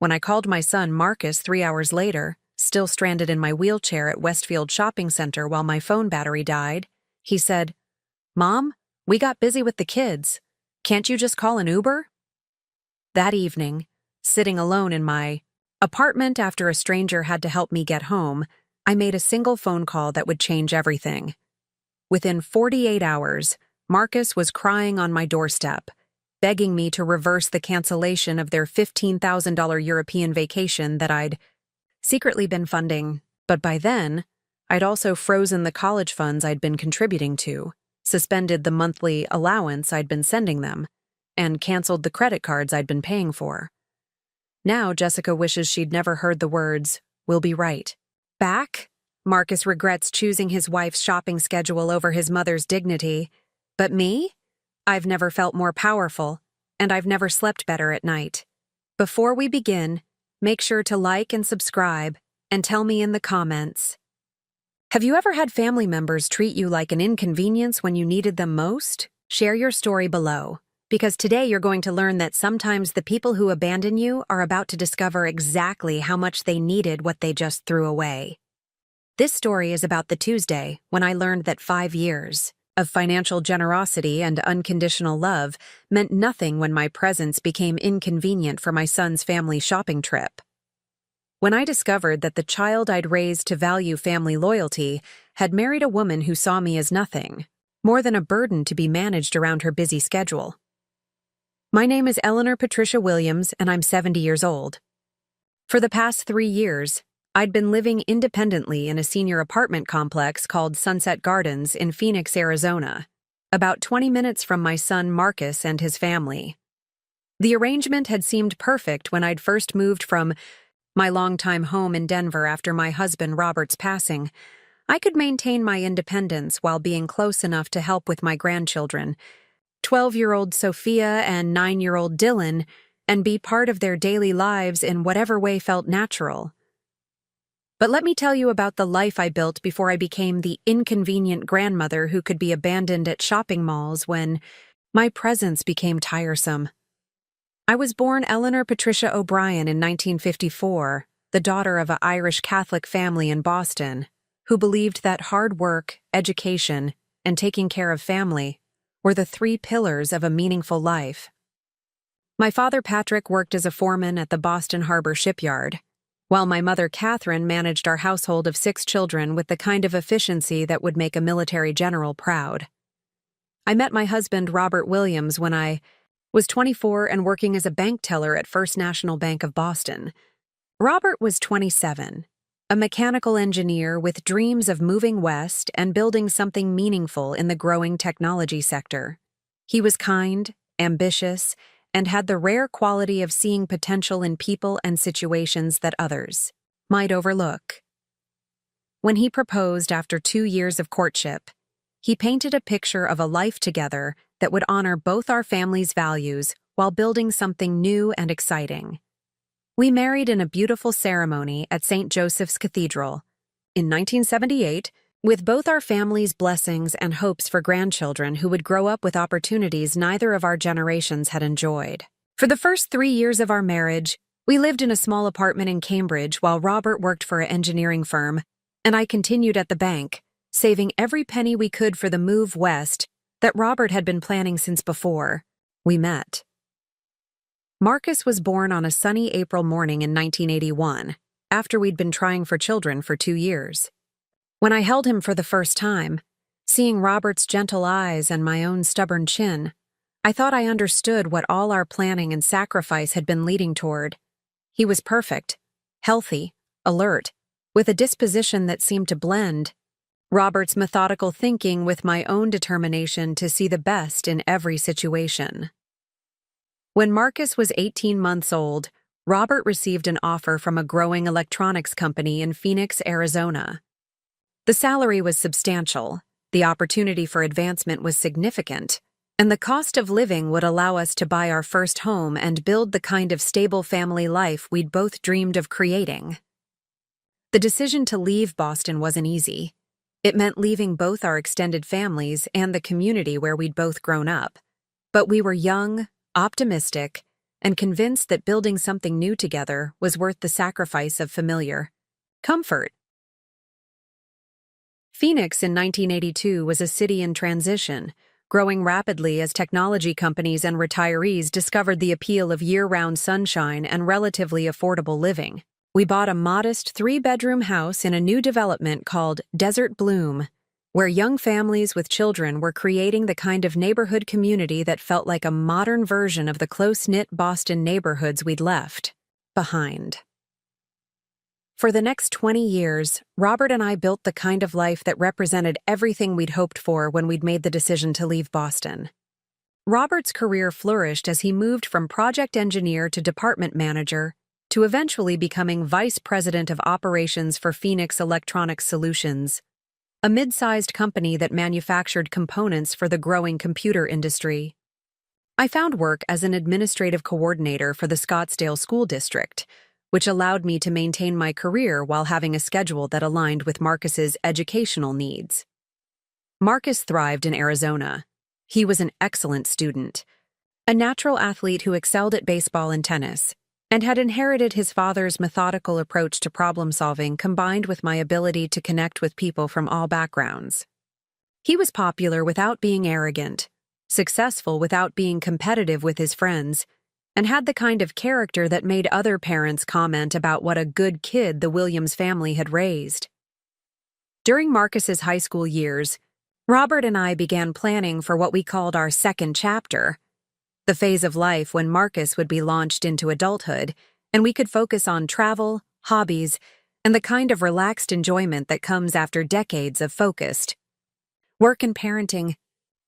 When I called my son Marcus 3 hours later, still stranded in my wheelchair at Westfield Shopping Center while my phone battery died, he said, "Mom, we got busy with the kids. Can't you just call an Uber?" That evening, sitting alone in my apartment after a stranger had to help me get home, I made a single phone call that would change everything. Within 48 hours, Marcus was crying on my doorstep, begging me to reverse the cancellation of their $15,000 European vacation that I'd secretly been funding, but by then, I'd also frozen the college funds I'd been contributing to, suspended the monthly allowance I'd been sending them, and canceled the credit cards I'd been paying for. Now Jessica wishes she'd never heard the words, "We'll be right." Back, Marcus regrets choosing his wife's shopping schedule over his mother's dignity. But me? I've never felt more powerful, and I've never slept better at night. Before we begin, make sure to like and subscribe, and tell me in the comments. Have you ever had family members treat you like an inconvenience when you needed them most? Share your story below, because today you're going to learn that sometimes the people who abandon you are about to discover exactly how much they needed what they just threw away. This story is about the Tuesday when I learned that 5 years of financial generosity and unconditional love meant nothing when my presence became inconvenient for my son's family shopping trip. When I discovered that the child I'd raised to value family loyalty had married a woman who saw me as nothing, more than a burden to be managed around her busy schedule. My name is Eleanor Patricia Williams, and I'm 70 years old. For the past 3 years, I'd been living independently in a senior apartment complex called Sunset Gardens in Phoenix, Arizona, about 20 minutes from my son Marcus and his family. The arrangement had seemed perfect when I'd first moved from my longtime home in Denver after my husband Robert's passing. I could maintain my independence while being close enough to help with my grandchildren, 12-year-old Sophia and 9-year-old Dylan, and be part of their daily lives in whatever way felt natural. But let me tell you about the life I built before I became the inconvenient grandmother who could be abandoned at shopping malls when my presence became tiresome. I was born Eleanor Patricia O'Brien in 1954, the daughter of an Irish Catholic family in Boston, who believed that hard work, education, and taking care of family were the 3 pillars of a meaningful life. My father Patrick worked as a foreman at the Boston Harbor shipyard, while my mother Catherine managed our household of 6 children with the kind of efficiency that would make a military general proud. I met my husband Robert Williams when I was 24 and working as a bank teller at First National Bank of Boston. Robert was 27, a mechanical engineer with dreams of moving west and building something meaningful in the growing technology sector. He was kind, ambitious, and had the rare quality of seeing potential in people and situations that others might overlook. When he proposed after 2 years of courtship, he painted a picture of a life together that would honor both our family's values while building something new and exciting. We married in a beautiful ceremony at St. Joseph's Cathedral in 1978, with both our family's blessings and hopes for grandchildren who would grow up with opportunities neither of our generations had enjoyed. For the first 3 years of our marriage, we lived in a small apartment in Cambridge while Robert worked for an engineering firm, and I continued at the bank, saving every penny we could for the move west that Robert had been planning since before we met. Marcus was born on a sunny April morning in 1981, after we'd been trying for children for 2 years. When I held him for the first time, seeing Robert's gentle eyes and my own stubborn chin, I thought I understood what all our planning and sacrifice had been leading toward. He was perfect, healthy, alert, with a disposition that seemed to blend Robert's methodical thinking with my own determination to see the best in every situation. When Marcus was 18 months old, Robert received an offer from a growing electronics company in Phoenix, Arizona. The salary was substantial, the opportunity for advancement was significant, and the cost of living would allow us to buy our first home and build the kind of stable family life we'd both dreamed of creating. The decision to leave Boston wasn't easy. It meant leaving both our extended families and the community where we'd both grown up. But we were young, optimistic, and convinced that building something new together was worth the sacrifice of familiar comfort. Phoenix in 1982 was a city in transition, growing rapidly as technology companies and retirees discovered the appeal of year-round sunshine and relatively affordable living. We bought a modest three-bedroom house in a new development called Desert Bloom, where young families with children were creating the kind of neighborhood community that felt like a modern version of the close-knit Boston neighborhoods we'd left behind. For the next 20 years, Robert and I built the kind of life that represented everything we'd hoped for when we'd made the decision to leave Boston. Robert's career flourished as he moved from project engineer to department manager to eventually becoming vice president of operations for Phoenix Electronics Solutions, a mid-sized company that manufactured components for the growing computer industry. I found work as an administrative coordinator for the Scottsdale School District, which allowed me to maintain my career while having a schedule that aligned with Marcus's educational needs. Marcus thrived in Arizona. He was an excellent student, a natural athlete who excelled at baseball and tennis, and had inherited his father's methodical approach to problem-solving combined with my ability to connect with people from all backgrounds. He was popular without being arrogant, successful without being competitive with his friends, and had the kind of character that made other parents comment about what a good kid the Williams family had raised. During Marcus's high school years, Robert and I began planning for what we called our second chapter, the phase of life when Marcus would be launched into adulthood, and we could focus on travel, hobbies, and the kind of relaxed enjoyment that comes after decades of focused work and parenting.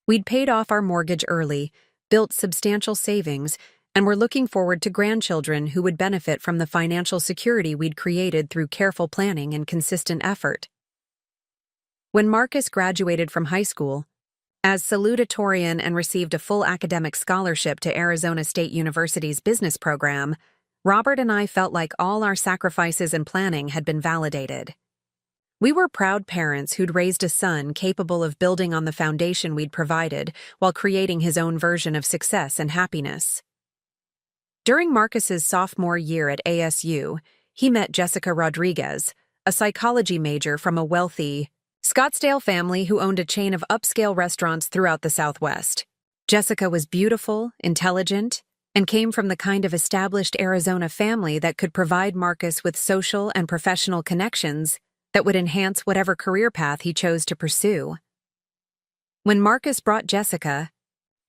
We'd paid off our mortgage early, built substantial savings, and were looking forward to grandchildren who would benefit from the financial security we'd created through careful planning and consistent effort. When Marcus graduated from high school, as salutatorian and received a full academic scholarship to Arizona State University's business program, Robert and I felt like all our sacrifices and planning had been validated. We were proud parents who'd raised a son capable of building on the foundation we'd provided while creating his own version of success and happiness. During Marcus's sophomore year at ASU, he met Jessica Rodriguez, a psychology major from a wealthy Scottsdale family who owned a chain of upscale restaurants throughout the Southwest. Jessica was beautiful, intelligent, and came from the kind of established Arizona family that could provide Marcus with social and professional connections that would enhance whatever career path he chose to pursue. When Marcus brought Jessica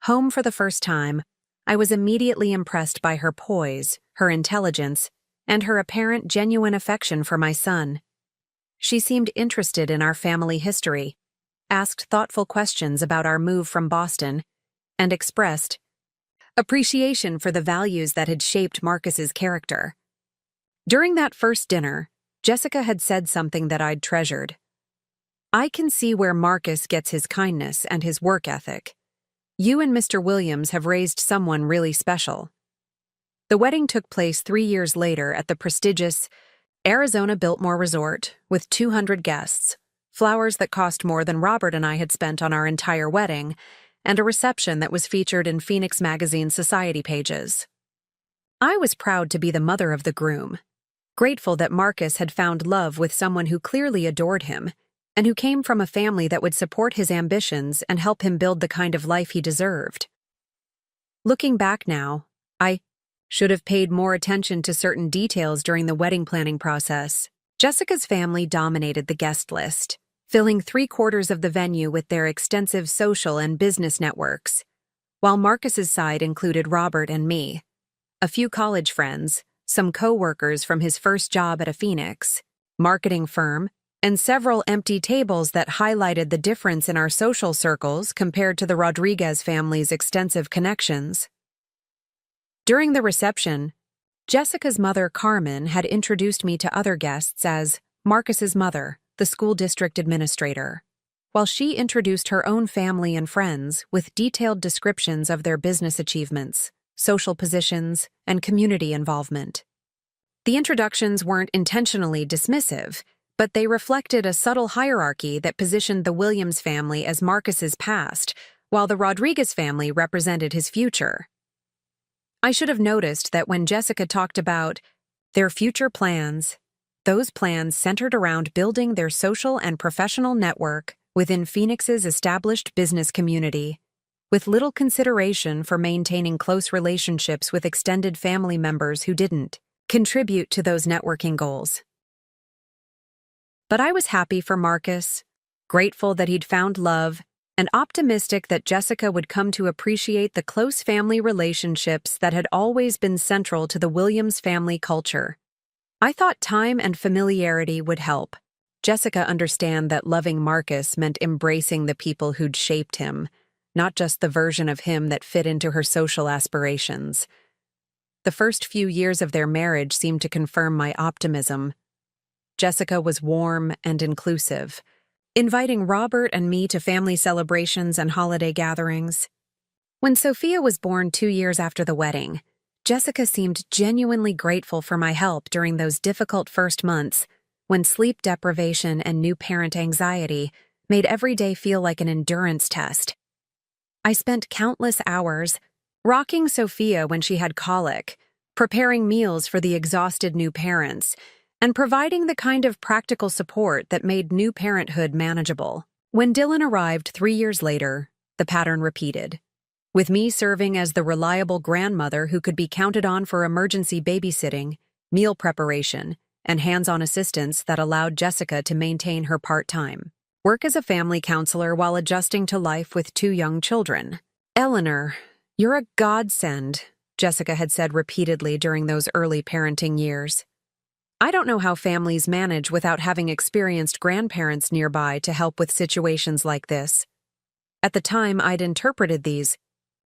home for the first time, I was immediately impressed by her poise, her intelligence, and her apparent genuine affection for my son. She seemed interested in our family history, asked thoughtful questions about our move from Boston, and expressed appreciation for the values that had shaped Marcus's character. During that first dinner, Jessica had said something that I'd treasured. "I can see where Marcus gets his kindness and his work ethic. You and Mr. Williams have raised someone really special." The wedding took place 3 years later at the prestigious Arizona Biltmore Resort with 200 guests, flowers that cost more than Robert and I had spent on our entire wedding, and a reception that was featured in Phoenix Magazine's society pages. I was proud to be the mother of the groom, grateful that Marcus had found love with someone who clearly adored him, and who came from a family that would support his ambitions and help him build the kind of life he deserved. Looking back now, I should have paid more attention to certain details during the wedding planning process. Jessica's family dominated the guest list, filling 3/4 of the venue with their extensive social and business networks, while Marcus's side included Robert and me, a few college friends, some co-workers from his first job at a Phoenix marketing firm, and several empty tables that highlighted the difference in our social circles compared to the Rodriguez family's extensive connections. During the reception, Jessica's mother, Carmen, had introduced me to other guests as Marcus's mother, the school district administrator, while she introduced her own family and friends with detailed descriptions of their business achievements, social positions, and community involvement. The introductions weren't intentionally dismissive, but they reflected a subtle hierarchy that positioned the Williams family as Marcus's past, while the Rodriguez family represented his future. I should have noticed that when Jessica talked about their future plans, those plans centered around building their social and professional network within Phoenix's established business community, with little consideration for maintaining close relationships with extended family members who didn't contribute to those networking goals. But I was happy for Marcus, grateful that he'd found love, and optimistic that Jessica would come to appreciate the close family relationships that had always been central to the Williams family culture. I thought time and familiarity would help Jessica understand that loving Marcus meant embracing the people who'd shaped him, not just the version of him that fit into her social aspirations. The first few years of their marriage seemed to confirm my optimism. Jessica was warm and inclusive, inviting Robert and me to family celebrations and holiday gatherings. When Sophia was born 2 years after the wedding, Jessica seemed genuinely grateful for my help during those difficult first months when sleep deprivation and new parent anxiety made every day feel like an endurance test. I spent countless hours rocking Sophia when she had colic, preparing meals for the exhausted new parents, and providing the kind of practical support that made new parenthood manageable. When Dylan arrived 3 years later, the pattern repeated, with me serving as the reliable grandmother who could be counted on for emergency babysitting, meal preparation, and hands-on assistance that allowed Jessica to maintain her part-time work as a family counselor while adjusting to life with 2 young children. "Eleanor, you're a godsend," Jessica had said repeatedly during those early parenting years. I don't know how families manage without having experienced grandparents nearby to help with situations like this. At the time, I'd interpreted these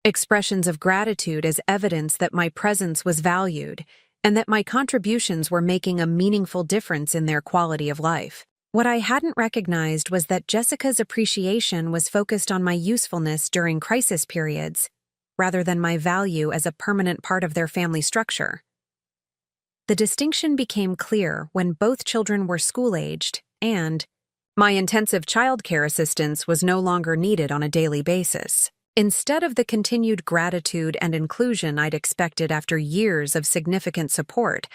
expressions of gratitude as evidence that my presence was valued and that my contributions were making a meaningful difference in their quality of life. What I hadn't recognized was that Jessica's appreciation was focused on my usefulness during crisis periods, rather than my value as a permanent part of their family structure. The distinction became clear when both children were school-aged and my intensive childcare assistance was no longer needed on a daily basis. Instead of the continued gratitude and inclusion I'd expected after years of significant support,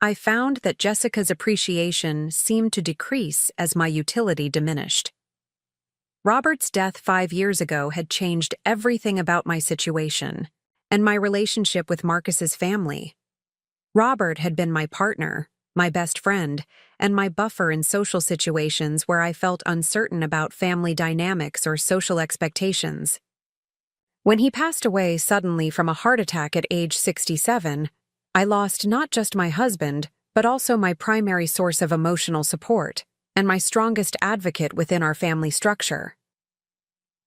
I found that Jessica's appreciation seemed to decrease as my utility diminished. Robert's death 5 years ago had changed everything about my situation and my relationship with Marcus's family. Robert had been my partner, my best friend, and my buffer in social situations where I felt uncertain about family dynamics or social expectations. When he passed away suddenly from a heart attack at age 67, I lost not just my husband, but also my primary source of emotional support and my strongest advocate within our family structure.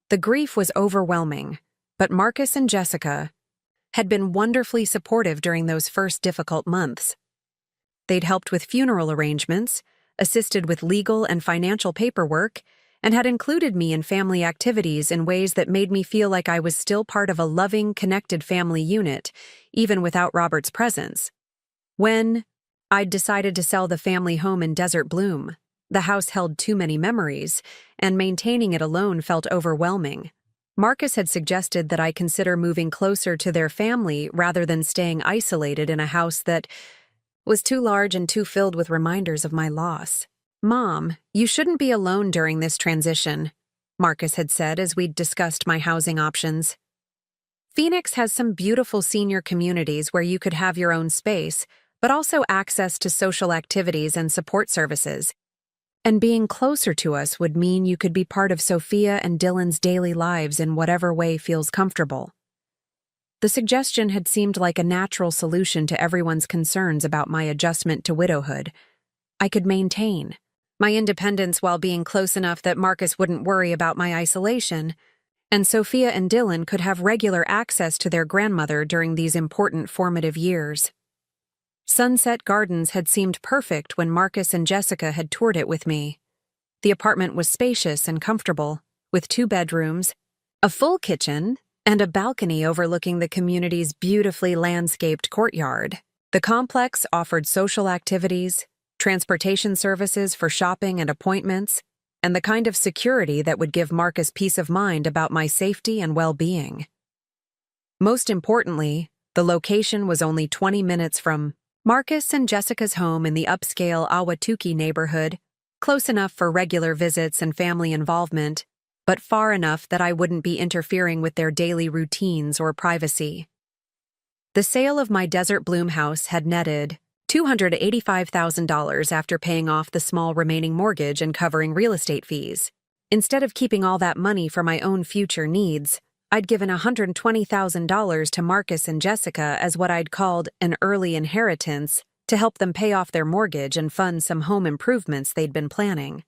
The grief was overwhelming, but Marcus and Jessica had been wonderfully supportive during those first difficult months. They'd helped with funeral arrangements, assisted with legal and financial paperwork, and had included me in family activities in ways that made me feel like I was still part of a loving, connected family unit, even without Robert's presence. When I'd decided to sell the family home in Desert Bloom, the house held too many memories, and maintaining it alone felt overwhelming. Marcus had suggested that I consider moving closer to their family rather than staying isolated in a house that was too large and too filled with reminders of my loss. "Mom, you shouldn't be alone during this transition," Marcus had said as we'd discussed my housing options. "Phoenix has some beautiful senior communities where you could have your own space, but also access to social activities and support services. And being closer to us would mean you could be part of Sophia and Dylan's daily lives in whatever way feels comfortable." The suggestion had seemed like a natural solution to everyone's concerns about my adjustment to widowhood. I could maintain my independence while being close enough that Marcus wouldn't worry about my isolation, and Sophia and Dylan could have regular access to their grandmother during these important formative years. Sunset Gardens had seemed perfect when Marcus and Jessica had toured it with me. The apartment was spacious and comfortable, with 2 bedrooms, a full kitchen, and a balcony overlooking the community's beautifully landscaped courtyard. The complex offered social activities, transportation services for shopping and appointments, and the kind of security that would give Marcus peace of mind about my safety and well-being. Most importantly, The location was only 20 minutes from Marcus and Jessica's home in the upscale Ahwatukee neighborhood, close enough for regular visits and family involvement, but far enough that I wouldn't be interfering with their daily routines or privacy. The sale of my desert bloom house had netted $285,000 after paying off the small remaining mortgage and covering real estate fees. Instead of keeping all that money for my own future needs, I'd given $120,000 to Marcus and Jessica as what I'd called an early inheritance to help them pay off their mortgage and fund some home improvements they'd been planning.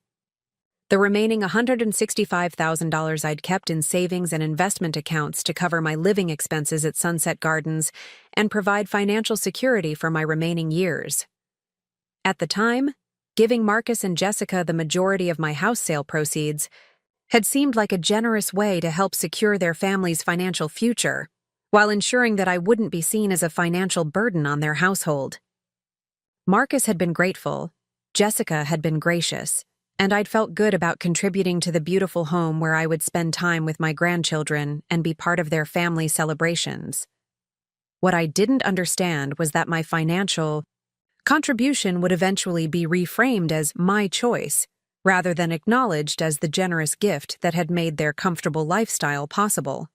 The remaining $165,000 I'd kept in savings and investment accounts to cover my living expenses at Sunset Gardens and provide financial security for my remaining years. At the time, giving Marcus and Jessica the majority of my house sale proceeds had seemed like a generous way to help secure their family's financial future, while ensuring that I wouldn't be seen as a financial burden on their household. Marcus had been grateful, Jessica had been gracious, and I'd felt good about contributing to the beautiful home where I would spend time with my grandchildren and be part of their family celebrations. What I didn't understand was that my financial contribution would eventually be reframed as my choice, rather than acknowledged as the generous gift that had made their comfortable lifestyle possible.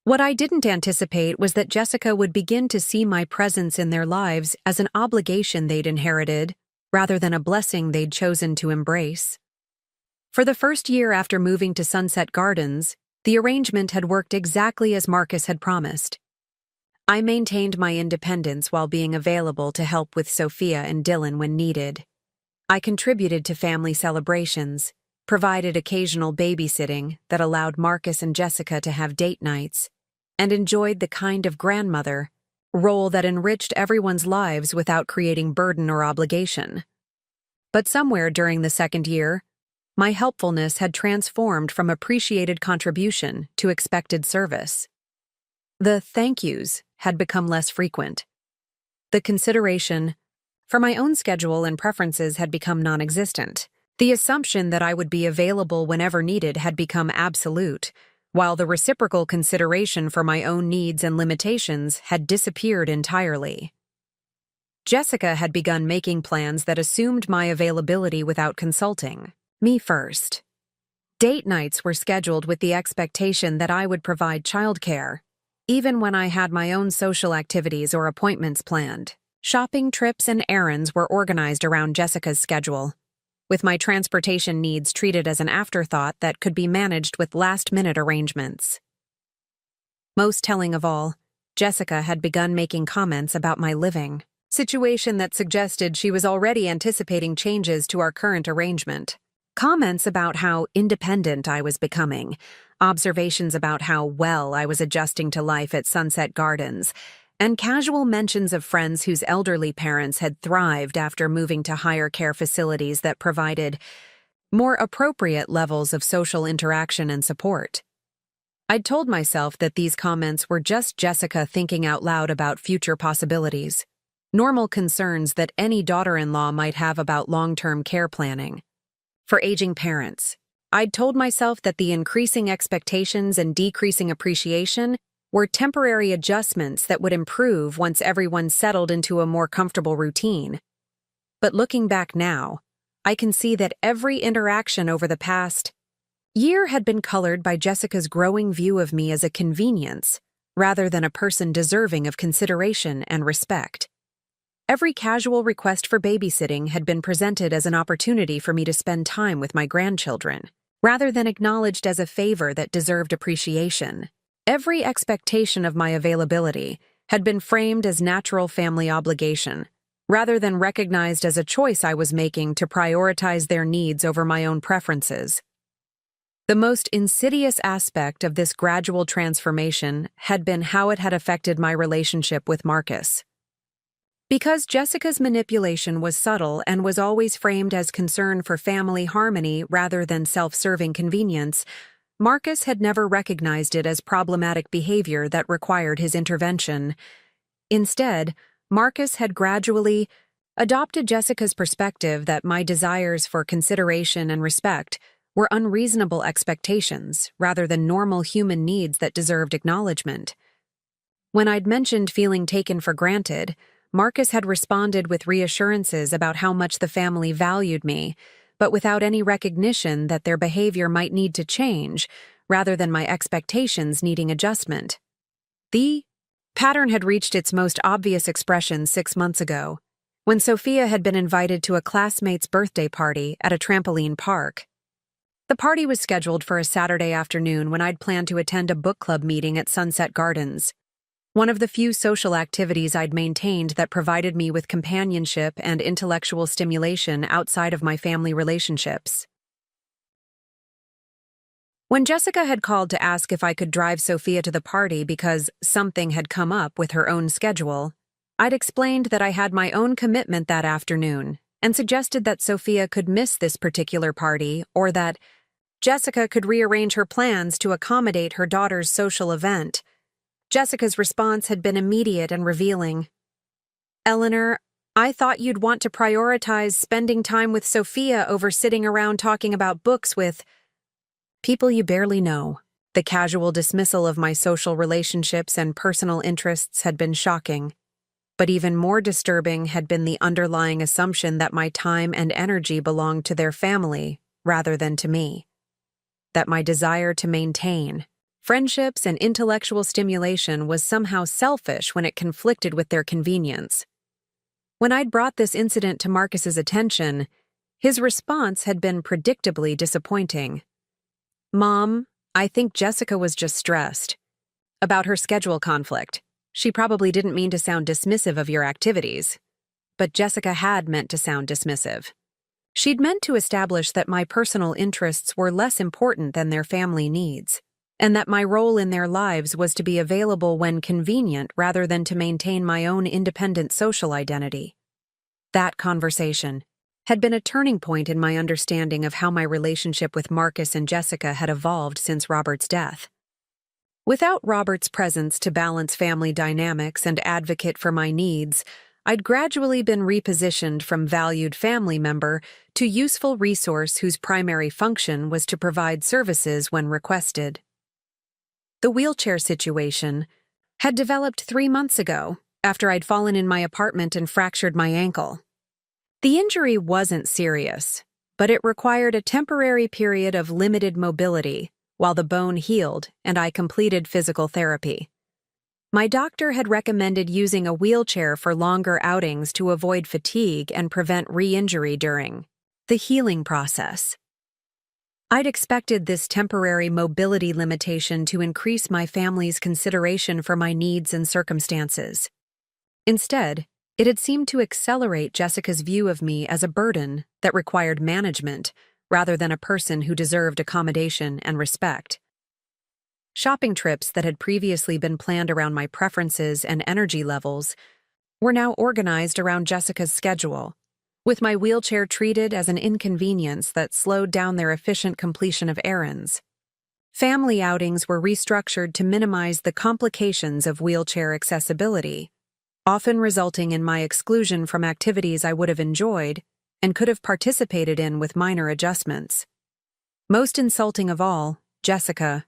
What I didn't anticipate was that Jessica would begin to see my presence in their lives as an obligation they'd inherited, rather than a blessing they'd chosen to embrace. For the first year after moving to Sunset Gardens, the arrangement had worked exactly as Marcus had promised. I maintained my independence while being available to help with Sophia and Dylan when needed. I contributed to family celebrations, provided occasional babysitting that allowed Marcus and Jessica to have date nights, and enjoyed the kind of grandmother role that enriched everyone's lives without creating burden or obligation. But somewhere during the second year, my helpfulness had transformed from appreciated contribution to expected service. The thank yous had become less frequent. The consideration for my own schedule and preferences had become non-existent. The assumption that I would be available whenever needed had become absolute, while the reciprocal consideration for my own needs and limitations had disappeared entirely. Jessica had begun making plans that assumed my availability without consulting me first. Date nights were scheduled with the expectation that I would provide childcare, even when I had my own social activities or appointments planned. Shopping trips and errands were organized around Jessica's schedule, with my transportation needs treated as an afterthought that could be managed with last-minute arrangements. Most telling of all, Jessica had begun making comments about my living situation that suggested she was already anticipating changes to our current arrangement. Comments about how independent I was becoming, observations about how well I was adjusting to life at Sunset Gardens, and casual mentions of friends whose elderly parents had thrived after moving to higher care facilities that provided more appropriate levels of social interaction and support. I'd told myself that these comments were just Jessica thinking out loud about future possibilities, normal concerns that any daughter-in-law might have about long-term care planning. For aging parents, I'd told myself that the increasing expectations and decreasing appreciation were temporary adjustments that would improve once everyone settled into a more comfortable routine. But looking back now, I can see that every interaction over the past year had been colored by Jessica's growing view of me as a convenience, rather than a person deserving of consideration and respect. Every casual request for babysitting had been presented as an opportunity for me to spend time with my grandchildren, rather than acknowledged as a favor that deserved appreciation. Every expectation of my availability had been framed as natural family obligation, rather than recognized as a choice I was making to prioritize their needs over my own preferences. The most insidious aspect of this gradual transformation had been how it had affected my relationship with Marcus. Because Jessica's manipulation was subtle and was always framed as concern for family harmony rather than self-serving convenience, Marcus had never recognized it as problematic behavior that required his intervention. Instead, Marcus had gradually adopted Jessica's perspective that my desires for consideration and respect were unreasonable expectations rather than normal human needs that deserved acknowledgement. When I'd mentioned feeling taken for granted, Marcus had responded with reassurances about how much the family valued me, but without any recognition that their behavior might need to change, rather than my expectations needing adjustment. The pattern had reached its most obvious expression 6 months ago, when Sophia had been invited to a classmate's birthday party at a trampoline park. The party was scheduled for a Saturday afternoon when I'd planned to attend a book club meeting at Sunset Gardens, one of the few social activities I'd maintained that provided me with companionship and intellectual stimulation outside of my family relationships. When Jessica had called to ask if I could drive Sophia to the party because something had come up with her own schedule, I'd explained that I had my own commitment that afternoon and suggested that Sophia could miss this particular party or that Jessica could rearrange her plans to accommodate her daughter's social event. Jessica's response had been immediate and revealing. "Eleanor, I thought you'd want to prioritize spending time with Sophia over sitting around talking about books with people you barely know." The casual dismissal of my social relationships and personal interests had been shocking. But even more disturbing had been the underlying assumption that my time and energy belonged to their family rather than to me. That my desire to maintain friendships and intellectual stimulation was somehow selfish when it conflicted with their convenience. When I'd brought this incident to Marcus's attention, his response had been predictably disappointing. "Mom, I think Jessica was just stressed about her schedule conflict. She probably didn't mean to sound dismissive of your activities." But Jessica had meant to sound dismissive. She'd meant to establish that my personal interests were less important than their family needs, and that my role in their lives was to be available when convenient rather than to maintain my own independent social identity. That conversation had been a turning point in my understanding of how my relationship with Marcus and Jessica had evolved since Robert's death. Without Robert's presence to balance family dynamics and advocate for my needs, I'd gradually been repositioned from valued family member to useful resource whose primary function was to provide services when requested. The wheelchair situation had developed 3 months ago, after I'd fallen in my apartment and fractured my ankle. The injury wasn't serious, but it required a temporary period of limited mobility while the bone healed and I completed physical therapy. My doctor had recommended using a wheelchair for longer outings to avoid fatigue and prevent re-injury during the healing process. I'd expected this temporary mobility limitation to increase my family's consideration for my needs and circumstances. Instead, it had seemed to accelerate Jessica's view of me as a burden that required management rather than a person who deserved accommodation and respect. Shopping trips that had previously been planned around my preferences and energy levels were now organized around Jessica's schedule, with my wheelchair treated as an inconvenience that slowed down their efficient completion of errands. Family outings were restructured to minimize the complications of wheelchair accessibility, often resulting in my exclusion from activities I would have enjoyed and could have participated in with minor adjustments. Most insulting of all, Jessica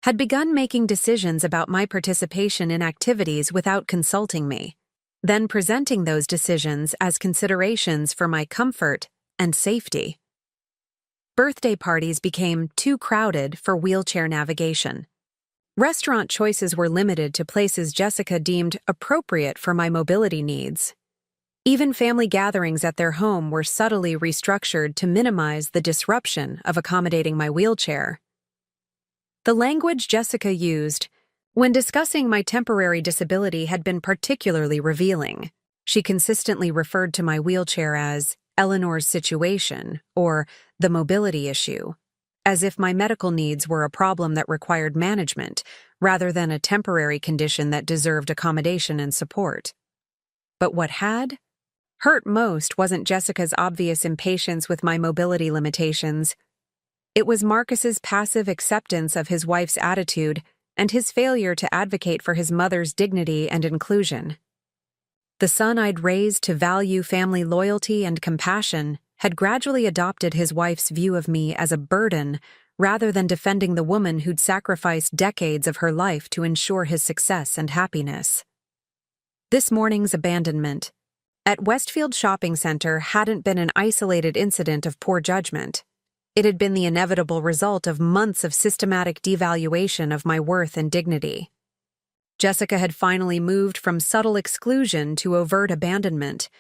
had begun making decisions about my participation in activities without consulting me, then presenting those decisions as considerations for my comfort and safety. Birthday parties became too crowded for wheelchair navigation. Restaurant choices were limited to places Jessica deemed appropriate for my mobility needs. Even family gatherings at their home were subtly restructured to minimize the disruption of accommodating my wheelchair. The language Jessica used when discussing my temporary disability had been particularly revealing. She consistently referred to my wheelchair as Eleanor's situation or the mobility issue, as if my medical needs were a problem that required management rather than a temporary condition that deserved accommodation and support. But what had hurt most wasn't Jessica's obvious impatience with my mobility limitations. It was Marcus's passive acceptance of his wife's attitude and his failure to advocate for his mother's dignity and inclusion. The son I'd raised to value family loyalty and compassion had gradually adopted his wife's view of me as a burden rather than defending the woman who'd sacrificed decades of her life to ensure his success and happiness. This morning's abandonment at Westfield Shopping Center hadn't been an isolated incident of poor judgment. It had been the inevitable result of months of systematic devaluation of my worth and dignity. Jessica had finally moved from subtle exclusion to overt abandonment,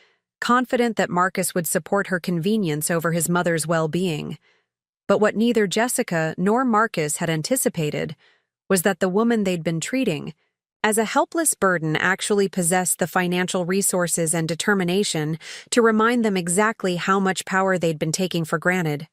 confident that Marcus would support her convenience over his mother's well-being. But what neither Jessica nor Marcus had anticipated was that the woman they'd been treating as a helpless burden actually possessed the financial resources and determination to remind them exactly how much power they'd been taking for granted.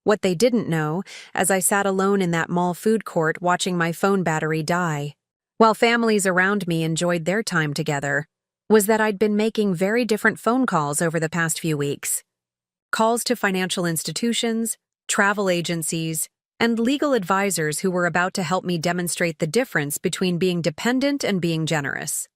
What they didn't know, as I sat alone in that mall food court watching my phone battery die, while families around me enjoyed their time together, was that I'd been making very different phone calls over the past few weeks. Calls to financial institutions, travel agencies, and legal advisors who were about to help me demonstrate the difference between being dependent and being generous.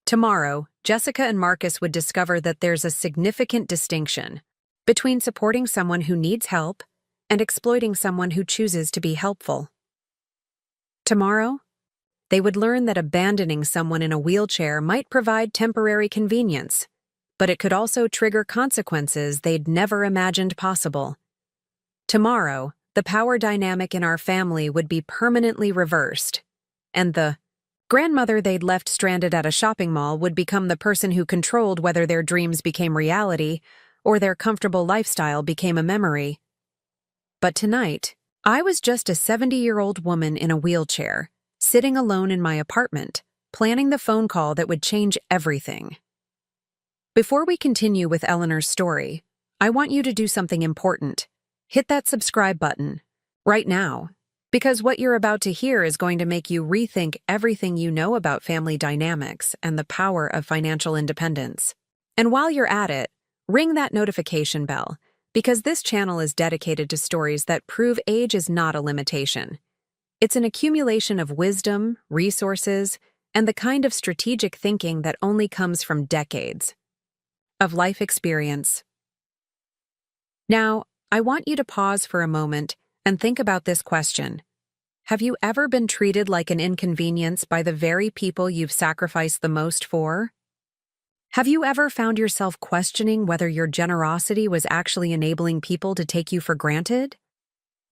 Tomorrow, Jessica and Marcus would discover that there's a significant distinction between supporting someone who needs help and exploiting someone who chooses to be helpful. Tomorrow, they would learn that abandoning someone in a wheelchair might provide temporary convenience, but it could also trigger consequences they'd never imagined possible. Tomorrow, the power dynamic in our family would be permanently reversed, and the grandmother they'd left stranded at a shopping mall would become the person who controlled whether their dreams became reality or their comfortable lifestyle became a memory. But tonight, I was just a 70-year-old woman in a wheelchair, sitting alone in my apartment, planning the phone call that would change everything. Before we continue with Eleanor's story, I want you to do something important. Hit that subscribe button, right now, because what you're about to hear is going to make you rethink everything you know about family dynamics and the power of financial independence. And while you're at it, ring that notification bell, because this channel is dedicated to stories that prove age is not a limitation. It's an accumulation of wisdom, resources, and the kind of strategic thinking that only comes from decades of life experience. Now, I want you to pause for a moment and think about this question. Have you ever been treated like an inconvenience by the very people you've sacrificed the most for? Have you ever found yourself questioning whether your generosity was actually enabling people to take you for granted?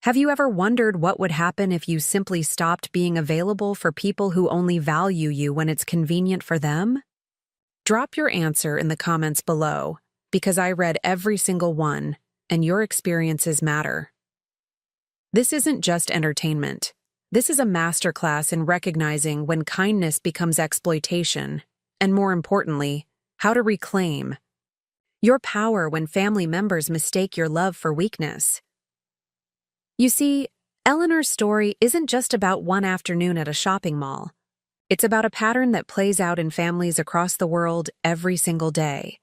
Have you ever wondered what would happen if you simply stopped being available for people who only value you when it's convenient for them? Drop your answer in the comments below, because I read every single one, and your experiences matter. This isn't just entertainment. This is a masterclass in recognizing when kindness becomes exploitation, and more importantly, how to reclaim your power when family members mistake your love for weakness. You see, Eleanor's story isn't just about one afternoon at a shopping mall. It's about a pattern that plays out in families across the world every single day.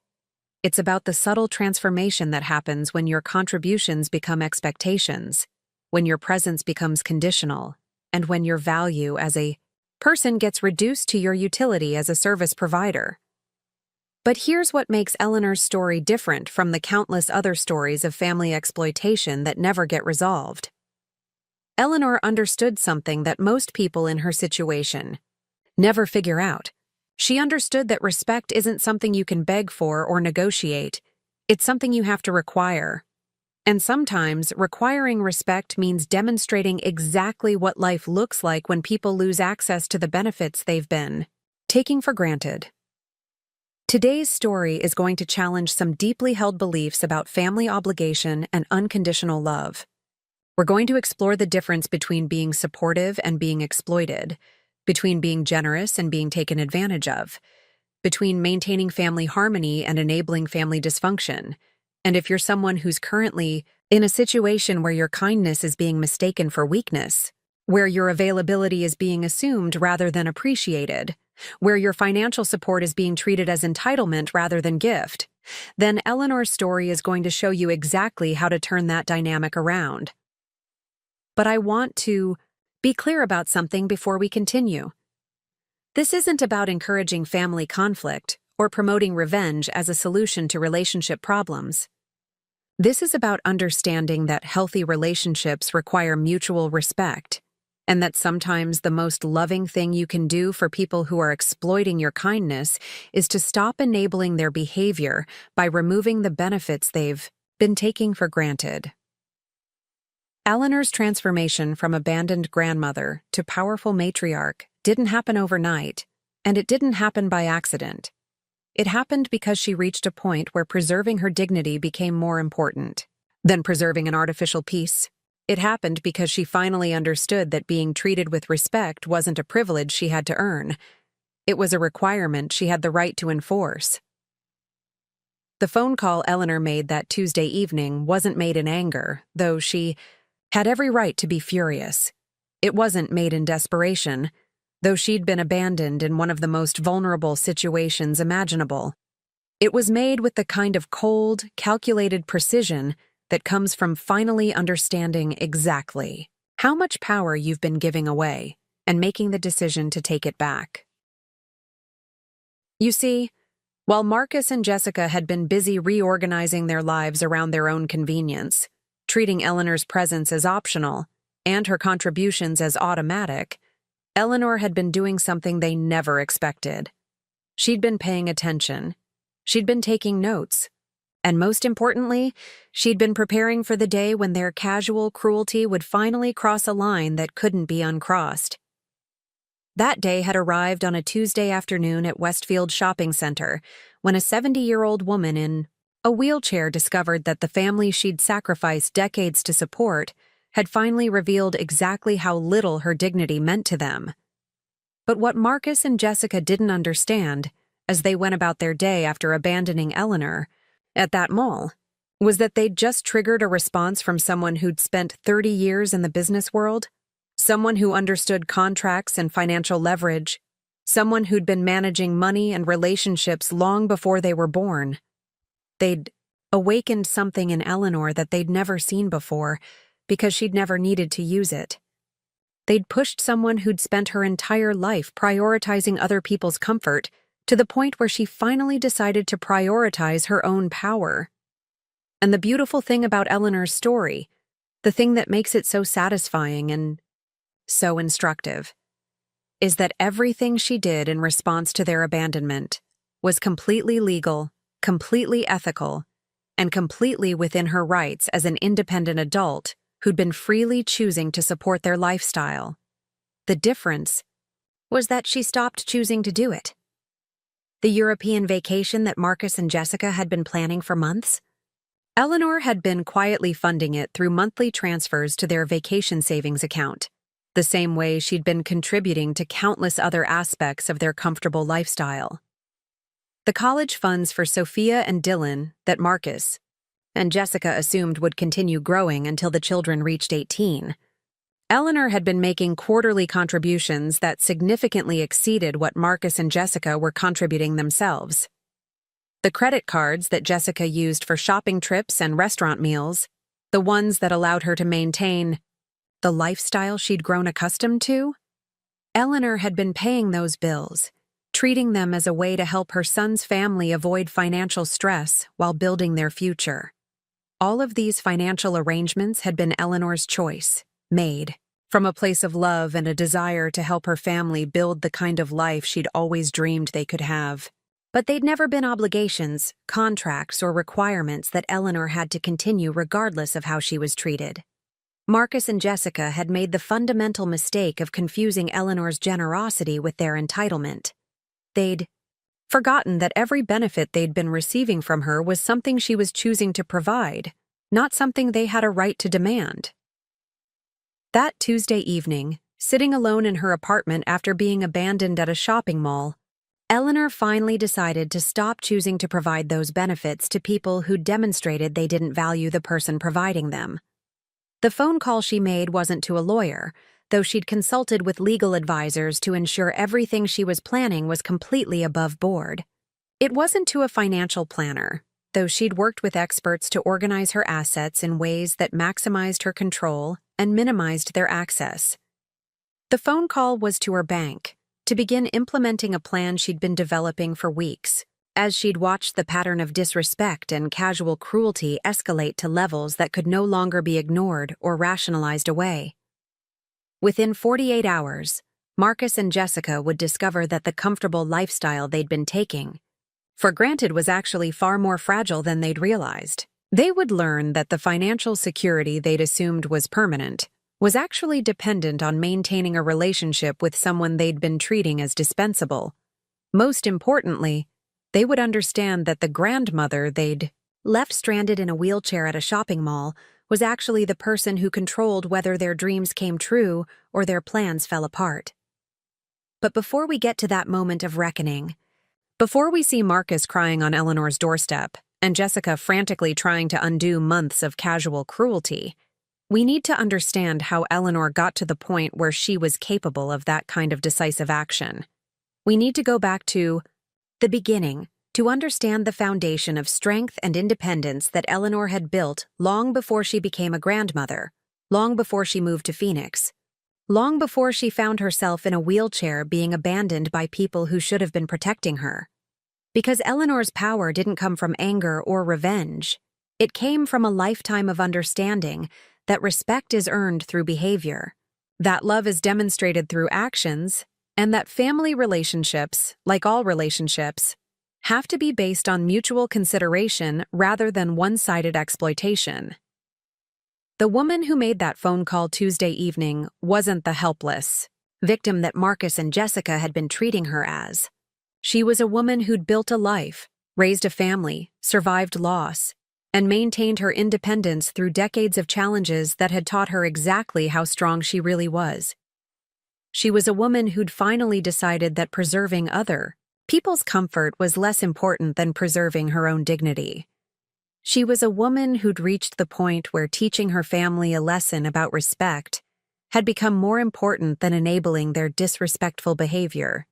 It's about the subtle transformation that happens when your contributions become expectations, when your presence becomes conditional, and when your value as a person gets reduced to your utility as a service provider. But here's what makes Eleanor's story different from the countless other stories of family exploitation that never get resolved. Eleanor understood something that most people in her situation never figure out. She understood that respect isn't something you can beg for or negotiate. It's something you have to require. And sometimes, requiring respect means demonstrating exactly what life looks like when people lose access to the benefits they've been taking for granted. Today's story is going to challenge some deeply held beliefs about family obligation and unconditional love. We're going to explore the difference between being supportive and being exploited, between being generous and being taken advantage of, between maintaining family harmony and enabling family dysfunction. And if you're someone who's currently in a situation where your kindness is being mistaken for weakness, where your availability is being assumed rather than appreciated, where your financial support is being treated as entitlement rather than gift, then Eleanor's story is going to show you exactly how to turn that dynamic around. But I want to be clear about something before we continue. This isn't about encouraging family conflict or promoting revenge as a solution to relationship problems. This is about understanding that healthy relationships require mutual respect, and that sometimes the most loving thing you can do for people who are exploiting your kindness is to stop enabling their behavior by removing the benefits they've been taking for granted. Eleanor's transformation from abandoned grandmother to powerful matriarch didn't happen overnight, and it didn't happen by accident. It happened because she reached a point where preserving her dignity became more important than preserving an artificial peace. It happened because she finally understood that being treated with respect wasn't a privilege she had to earn. It was a requirement she had the right to enforce. The phone call Eleanor made that Tuesday evening wasn't made in anger, though she had every right to be furious. It wasn't made in desperation, though she'd been abandoned in one of the most vulnerable situations imaginable. It was made with the kind of cold, calculated precision that comes from finally understanding exactly how much power you've been giving away and making the decision to take it back. You see, while Marcus and Jessica had been busy reorganizing their lives around their own convenience, treating Eleanor's presence as optional and her contributions as automatic, Eleanor had been doing something they never expected. She'd been paying attention. She'd been taking notes. And most importantly, she'd been preparing for the day when their casual cruelty would finally cross a line that couldn't be uncrossed. That day had arrived on a Tuesday afternoon at Westfield Shopping Center when a 70-year-old woman in a wheelchair discovered that the family she'd sacrificed decades to support had finally revealed exactly how little her dignity meant to them. But what Marcus and Jessica didn't understand, as they went about their day after abandoning Eleanor at that mall, was that they'd just triggered a response from someone who'd spent 30 years in the business world, someone who understood contracts and financial leverage, someone who'd been managing money and relationships long before they were born. They'd awakened something in Eleanor that they'd never seen before because she'd never needed to use it. They'd pushed someone who'd spent her entire life prioritizing other people's comfort to the point where she finally decided to prioritize her own power. And the beautiful thing about Eleanor's story, the thing that makes it so satisfying and so instructive, is that everything she did in response to their abandonment was completely legal, completely ethical, and completely within her rights as an independent adult who'd been freely choosing to support their lifestyle. The difference was that she stopped choosing to do it. The European vacation that Marcus and Jessica had been planning for months, Eleanor had been quietly funding it through monthly transfers to their vacation savings account, the same way she'd been contributing to countless other aspects of their comfortable lifestyle. The college funds for Sophia and Dylan that Marcus and Jessica assumed would continue growing until the children reached 18. Eleanor had been making quarterly contributions that significantly exceeded what Marcus and Jessica were contributing themselves. The credit cards that Jessica used for shopping trips and restaurant meals, the ones that allowed her to maintain the lifestyle she'd grown accustomed to, Eleanor had been paying those bills, treating them as a way to help her son's family avoid financial stress while building their future. All of these financial arrangements had been Eleanor's choice, made from a place of love and a desire to help her family build the kind of life she'd always dreamed they could have. But they'd never been obligations, contracts, or requirements that Eleanor had to continue regardless of how she was treated. Marcus and Jessica had made the fundamental mistake of confusing Eleanor's generosity with their entitlement. They'd forgotten that every benefit they'd been receiving from her was something she was choosing to provide, not something they had a right to demand. That Tuesday evening, sitting alone in her apartment after being abandoned at a shopping mall, Eleanor finally decided to stop choosing to provide those benefits to people who demonstrated they didn't value the person providing them. The phone call she made wasn't to a lawyer, though she'd consulted with legal advisors to ensure everything she was planning was completely above board. It wasn't to a financial planner, though she'd worked with experts to organize her assets in ways that maximized her control and minimized their access. The phone call was to her bank, to begin implementing a plan she'd been developing for weeks, as she'd watched the pattern of disrespect and casual cruelty escalate to levels that could no longer be ignored or rationalized away. Within 48 hours, Marcus and Jessica would discover that the comfortable lifestyle they'd been taking for granted was actually far more fragile than they'd realized. They would learn that the financial security they'd assumed was permanent was actually dependent on maintaining a relationship with someone they'd been treating as dispensable. Most importantly, they would understand that the grandmother they'd left stranded in a wheelchair at a shopping mall was actually the person who controlled whether their dreams came true or their plans fell apart. But before we get to that moment of reckoning, before we see Marcus crying on Eleanor's doorstep and Jessica frantically trying to undo months of casual cruelty, we need to understand how Eleanor got to the point where she was capable of that kind of decisive action. We need to go back to the beginning to understand the foundation of strength and independence that Eleanor had built long before she became a grandmother, long before she moved to Phoenix, long before she found herself in a wheelchair being abandoned by people who should have been protecting her. Because Eleanor's power didn't come from anger or revenge. It came from a lifetime of understanding that respect is earned through behavior, that love is demonstrated through actions, and that family relationships, like all relationships, have to be based on mutual consideration rather than one-sided exploitation. The woman who made that phone call Tuesday evening wasn't the helpless victim that Marcus and Jessica had been treating her as. She was a woman who'd built a life, raised a family, survived loss, and maintained her independence through decades of challenges that had taught her exactly how strong she really was. She was a woman who'd finally decided that preserving other people's comfort was less important than preserving her own dignity. She was a woman who'd reached the point where teaching her family a lesson about respect had become more important than enabling their disrespectful behavior.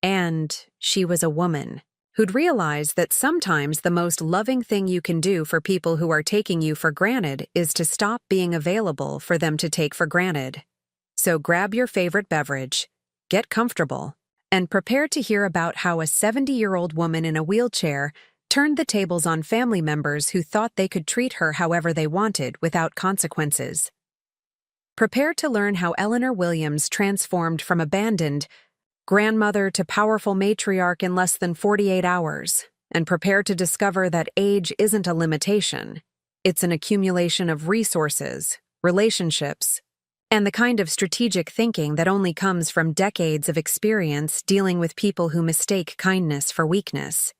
And she was a woman who'd realized that sometimes the most loving thing you can do for people who are taking you for granted is to stop being available for them to take for granted. So grab your favorite beverage, get comfortable, and prepare to hear about how a 70-year-old woman in a wheelchair turned the tables on family members who thought they could treat her however they wanted without consequences. Prepare to learn how Eleanor Williams transformed from abandoned grandmother to powerful matriarch in less than 48 hours, and prepare to discover that age isn't a limitation. It's an accumulation of resources, relationships, and the kind of strategic thinking that only comes from decades of experience dealing with people who mistake kindness for weakness.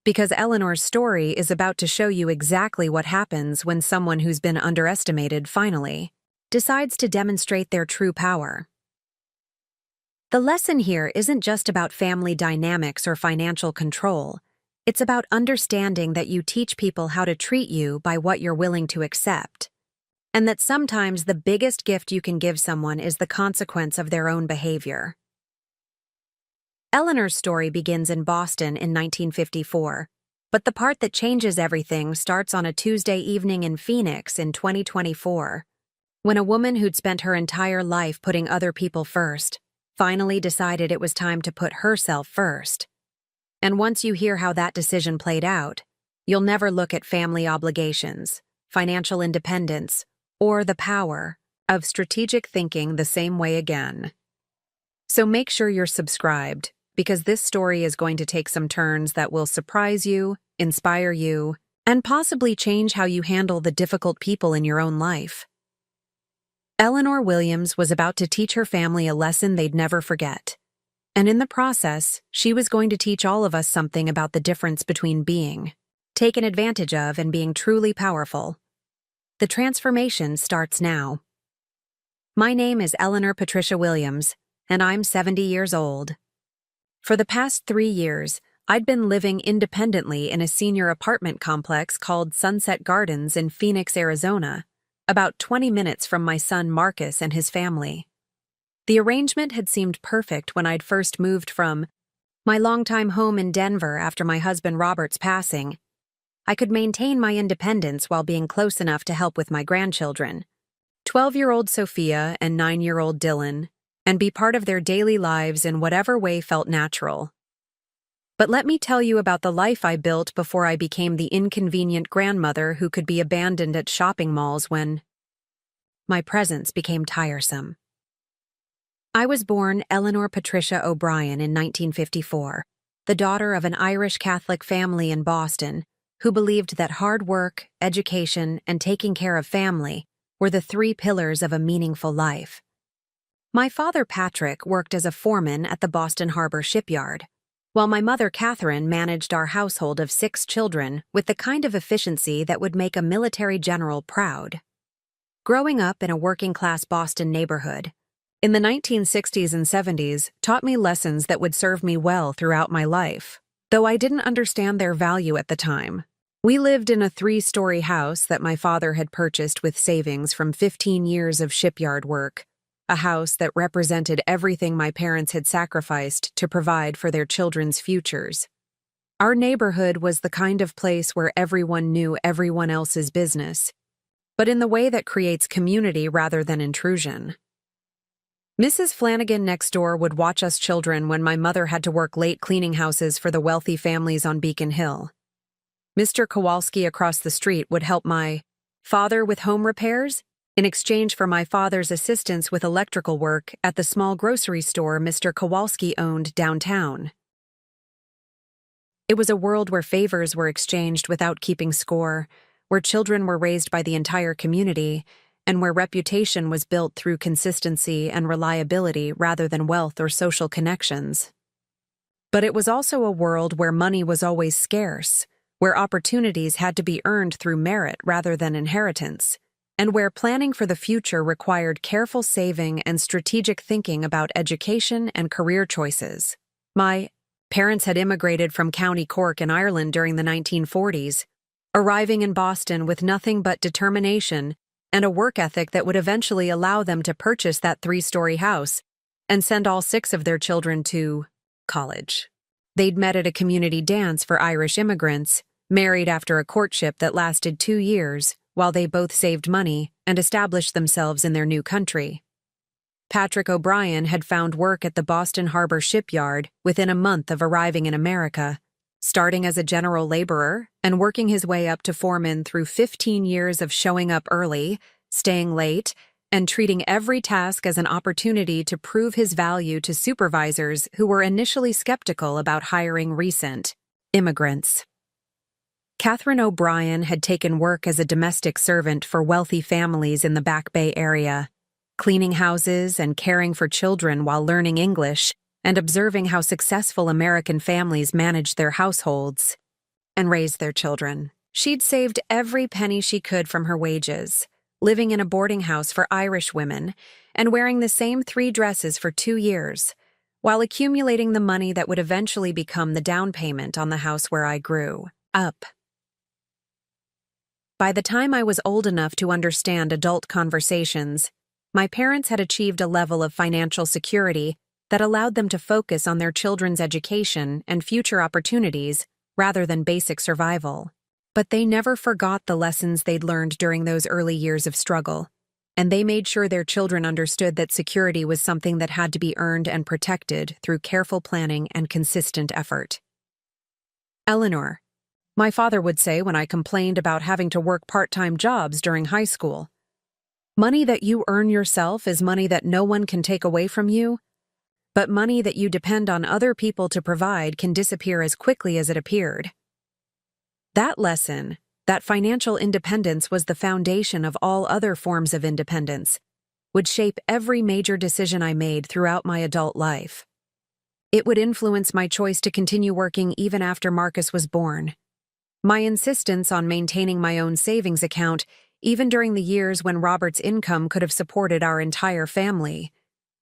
Because Eleanor's story is about to show you exactly what happens when someone who's been underestimated finally decides to demonstrate their true power. The lesson here isn't just about family dynamics or financial control. It's about understanding that you teach people how to treat you by what you're willing to accept, and that sometimes the biggest gift you can give someone is the consequence of their own behavior. Eleanor's story begins in Boston in 1954, but the part that changes everything starts on a Tuesday evening in Phoenix in 2024, when a woman who'd spent her entire life putting other people first finally decided it was time to put herself first. And once you hear how that decision played out, you'll never look at family obligations, financial independence, or the power of strategic thinking the same way again. So make sure you're subscribed, because this story is going to take some turns that will surprise you, inspire you, and possibly change how you handle the difficult people in your own life. Eleanor Williams was about to teach her family a lesson they'd never forget. And in the process, she was going to teach all of us something about the difference between being taken advantage of and being truly powerful. The transformation starts now. My name is Eleanor Patricia Williams, and I'm 70 years old. For the past 3 years, I'd been living independently in a senior apartment complex called Sunset Gardens in Phoenix, Arizona, about 20 minutes from my son Marcus and his family. The arrangement had seemed perfect when I'd first moved from my longtime home in Denver after my husband Robert's passing. I could maintain my independence while being close enough to help with my grandchildren, 12-year-old Sophia and 9-year-old Dylan, and be part of their daily lives in whatever way felt natural. But let me tell you about the life I built before I became the inconvenient grandmother who could be abandoned at shopping malls when my presence became tiresome. I was born Eleanor Patricia O'Brien in 1954, the daughter of an Irish Catholic family in Boston who believed that hard work, education, and taking care of family were the three pillars of a meaningful life. My father, Patrick, worked as a foreman at the Boston Harbor shipyard, while my mother, Catherine, managed our household of 6 children with the kind of efficiency that would make a military general proud. Growing up in a working-class Boston neighborhood in the 1960s and 70s taught me lessons that would serve me well throughout my life, though I didn't understand their value at the time. We lived in a 3-story house that my father had purchased with savings from 15 years of shipyard work, a house that represented everything my parents had sacrificed to provide for their children's futures. Our neighborhood was the kind of place where everyone knew everyone else's business, but in the way that creates community rather than intrusion. Mrs. Flanagan next door would watch us children when my mother had to work late cleaning houses for the wealthy families on Beacon Hill. Mr. Kowalski across the street would help my father with home repairs in exchange for my father's assistance with electrical work at the small grocery store Mr. Kowalski owned downtown. It was a world where favors were exchanged without keeping score, where children were raised by the entire community, and where reputation was built through consistency and reliability rather than wealth or social connections. But it was also a world where money was always scarce, where opportunities had to be earned through merit rather than inheritance, and where planning for the future required careful saving and strategic thinking about education and career choices. My parents had immigrated from County Cork in Ireland during the 1940s, arriving in Boston with nothing but determination and a work ethic that would eventually allow them to purchase that 3-story house and send all 6 of their children to college. They'd met at a community dance for Irish immigrants, married after a courtship that lasted 2 years, while they both saved money and established themselves in their new country. Patrick O'Brien had found work at the Boston Harbor shipyard within a month of arriving in America, starting as a general laborer and working his way up to foreman through 15 years of showing up early, staying late, and treating every task as an opportunity to prove his value to supervisors who were initially skeptical about hiring recent immigrants. Catherine O'Brien had taken work as a domestic servant for wealthy families in the Back Bay area, cleaning houses and caring for children while learning English and observing how successful American families managed their households and raised their children. She'd saved every penny she could from her wages, living in a boarding house for Irish women and wearing the same 3 dresses for 2 years, while accumulating the money that would eventually become the down payment on the house where I grew up. By the time I was old enough to understand adult conversations, my parents had achieved a level of financial security that allowed them to focus on their children's education and future opportunities rather than basic survival. But they never forgot the lessons they'd learned during those early years of struggle, and they made sure their children understood that security was something that had to be earned and protected through careful planning and consistent effort. Eleanor, my father would say when I complained about having to work part-time jobs during high school, money that you earn yourself is money that no one can take away from you, but money that you depend on other people to provide can disappear as quickly as it appeared. That lesson, that financial independence was the foundation of all other forms of independence, would shape every major decision I made throughout my adult life. It would influence my choice to continue working even after Marcus was born. My insistence on maintaining my own savings account, even during the years when Robert's income could have supported our entire family,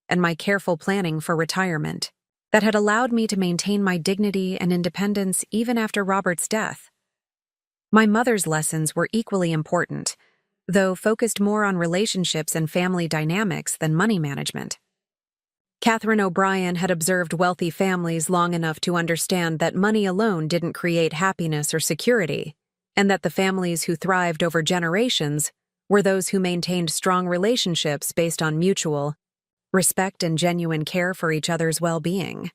and my careful planning for retirement, that had allowed me to maintain my dignity and independence even after Robert's death. My mother's lessons were equally important, though focused more on relationships and family dynamics than money management. Catherine O'Brien had observed wealthy families long enough to understand that money alone didn't create happiness or security, and that the families who thrived over generations were those who maintained strong relationships based on mutual respect and genuine care for each other's well-being.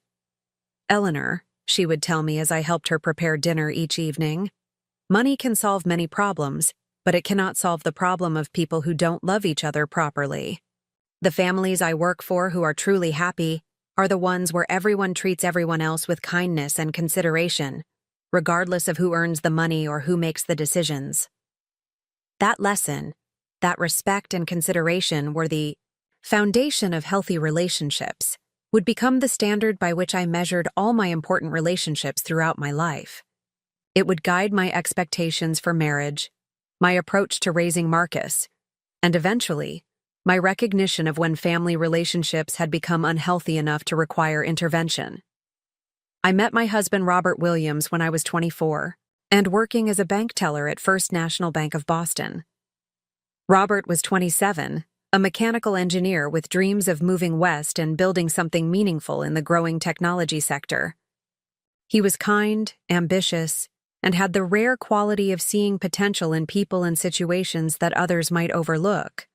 Eleanor, she would tell me as I helped her prepare dinner each evening. Money can solve many problems, but it cannot solve the problem of people who don't love each other properly. The families I work for who are truly happy are the ones where everyone treats everyone else with kindness and consideration, regardless of who earns the money or who makes the decisions. That lesson, that respect and consideration were the foundation of healthy relationships, would become the standard by which I measured all my important relationships throughout my life. It would guide my expectations for marriage, my approach to raising Marcus, and eventually, my recognition of when family relationships had become unhealthy enough to require intervention. I met my husband Robert Williams when I was 24 and working as a bank teller at First National Bank of Boston. Robert was 27, a mechanical engineer with dreams of moving west and building something meaningful in the growing technology sector. He was kind, ambitious, and had the rare quality of seeing potential in people and situations that others might overlook.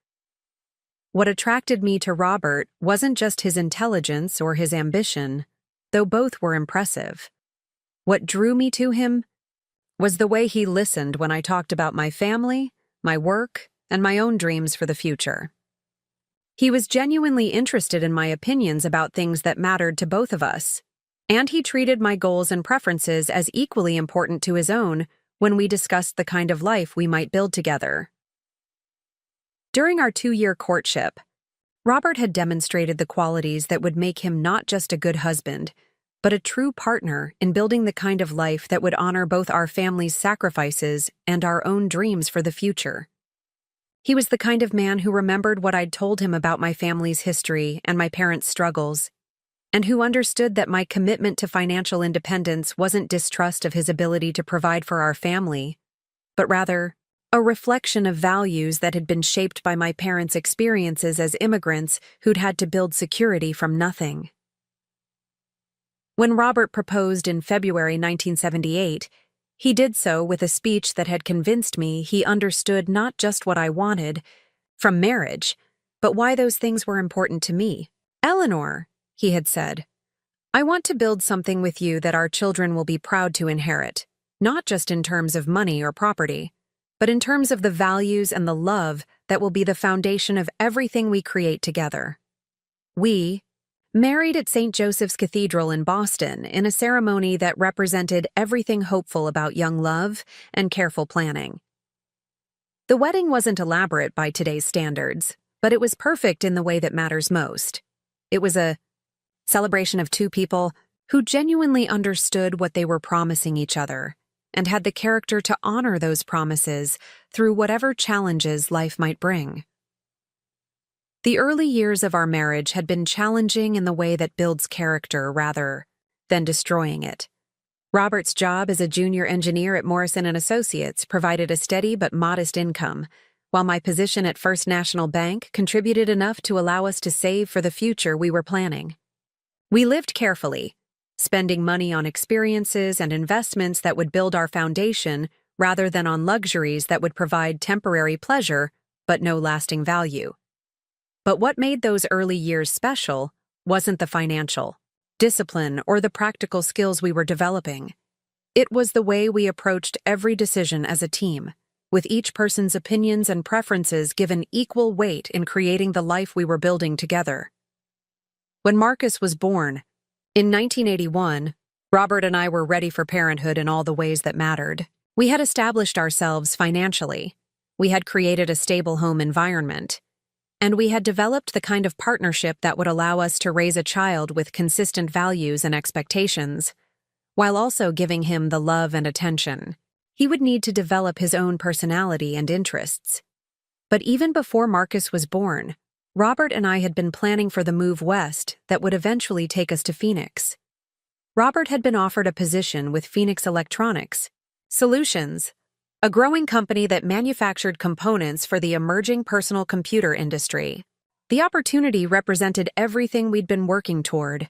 What attracted me to Robert wasn't just his intelligence or his ambition, though both were impressive. What drew me to him was the way he listened when I talked about my family, my work, and my own dreams for the future. He was genuinely interested in my opinions about things that mattered to both of us, and he treated my goals and preferences as equally important to his own when we discussed the kind of life we might build together. During our 2-year courtship, Robert had demonstrated the qualities that would make him not just a good husband, but a true partner in building the kind of life that would honor both our family's sacrifices and our own dreams for the future. He was the kind of man who remembered what I'd told him about my family's history and my parents' struggles, and who understood that my commitment to financial independence wasn't distrust of his ability to provide for our family, but rather a reflection of values that had been shaped by my parents' experiences as immigrants who'd had to build security from nothing. When Robert proposed in February 1978, he did so with a speech that had convinced me he understood not just what I wanted from marriage, but why those things were important to me. "Eleanor," he had said, "I want to build something with you that our children will be proud to inherit, not just in terms of money or property, but in terms of the values and the love that will be the foundation of everything we create together." We married at St. Joseph's Cathedral in Boston in a ceremony that represented everything hopeful about young love and careful planning. The wedding wasn't elaborate by today's standards, but it was perfect in the way that matters most. It was a celebration of two people who genuinely understood what they were promising each other and had the character to honor those promises through whatever challenges life might bring. The early years of our marriage had been challenging in the way that builds character rather than destroying it. Robert's job as a junior engineer at Morrison & Associates provided a steady but modest income, while my position at First National Bank contributed enough to allow us to save for the future we were planning. We lived carefully, spending money on experiences and investments that would build our foundation rather than on luxuries that would provide temporary pleasure but no lasting value. But what made those early years special wasn't the financial discipline or the practical skills we were developing. It was the way we approached every decision as a team, with each person's opinions and preferences given equal weight in creating the life we were building together. When Marcus was born, in 1981, Robert and I were ready for parenthood in all the ways that mattered. We had established ourselves financially, we had created a stable home environment, and we had developed the kind of partnership that would allow us to raise a child with consistent values and expectations, while also giving him the love and attention. He would need to develop his own personality and interests. But even before Marcus was born, Robert and I had been planning for the move west that would eventually take us to Phoenix. Robert had been offered a position with Phoenix Electronics Solutions, a growing company that manufactured components for the emerging personal computer industry. The opportunity represented everything we'd been working toward,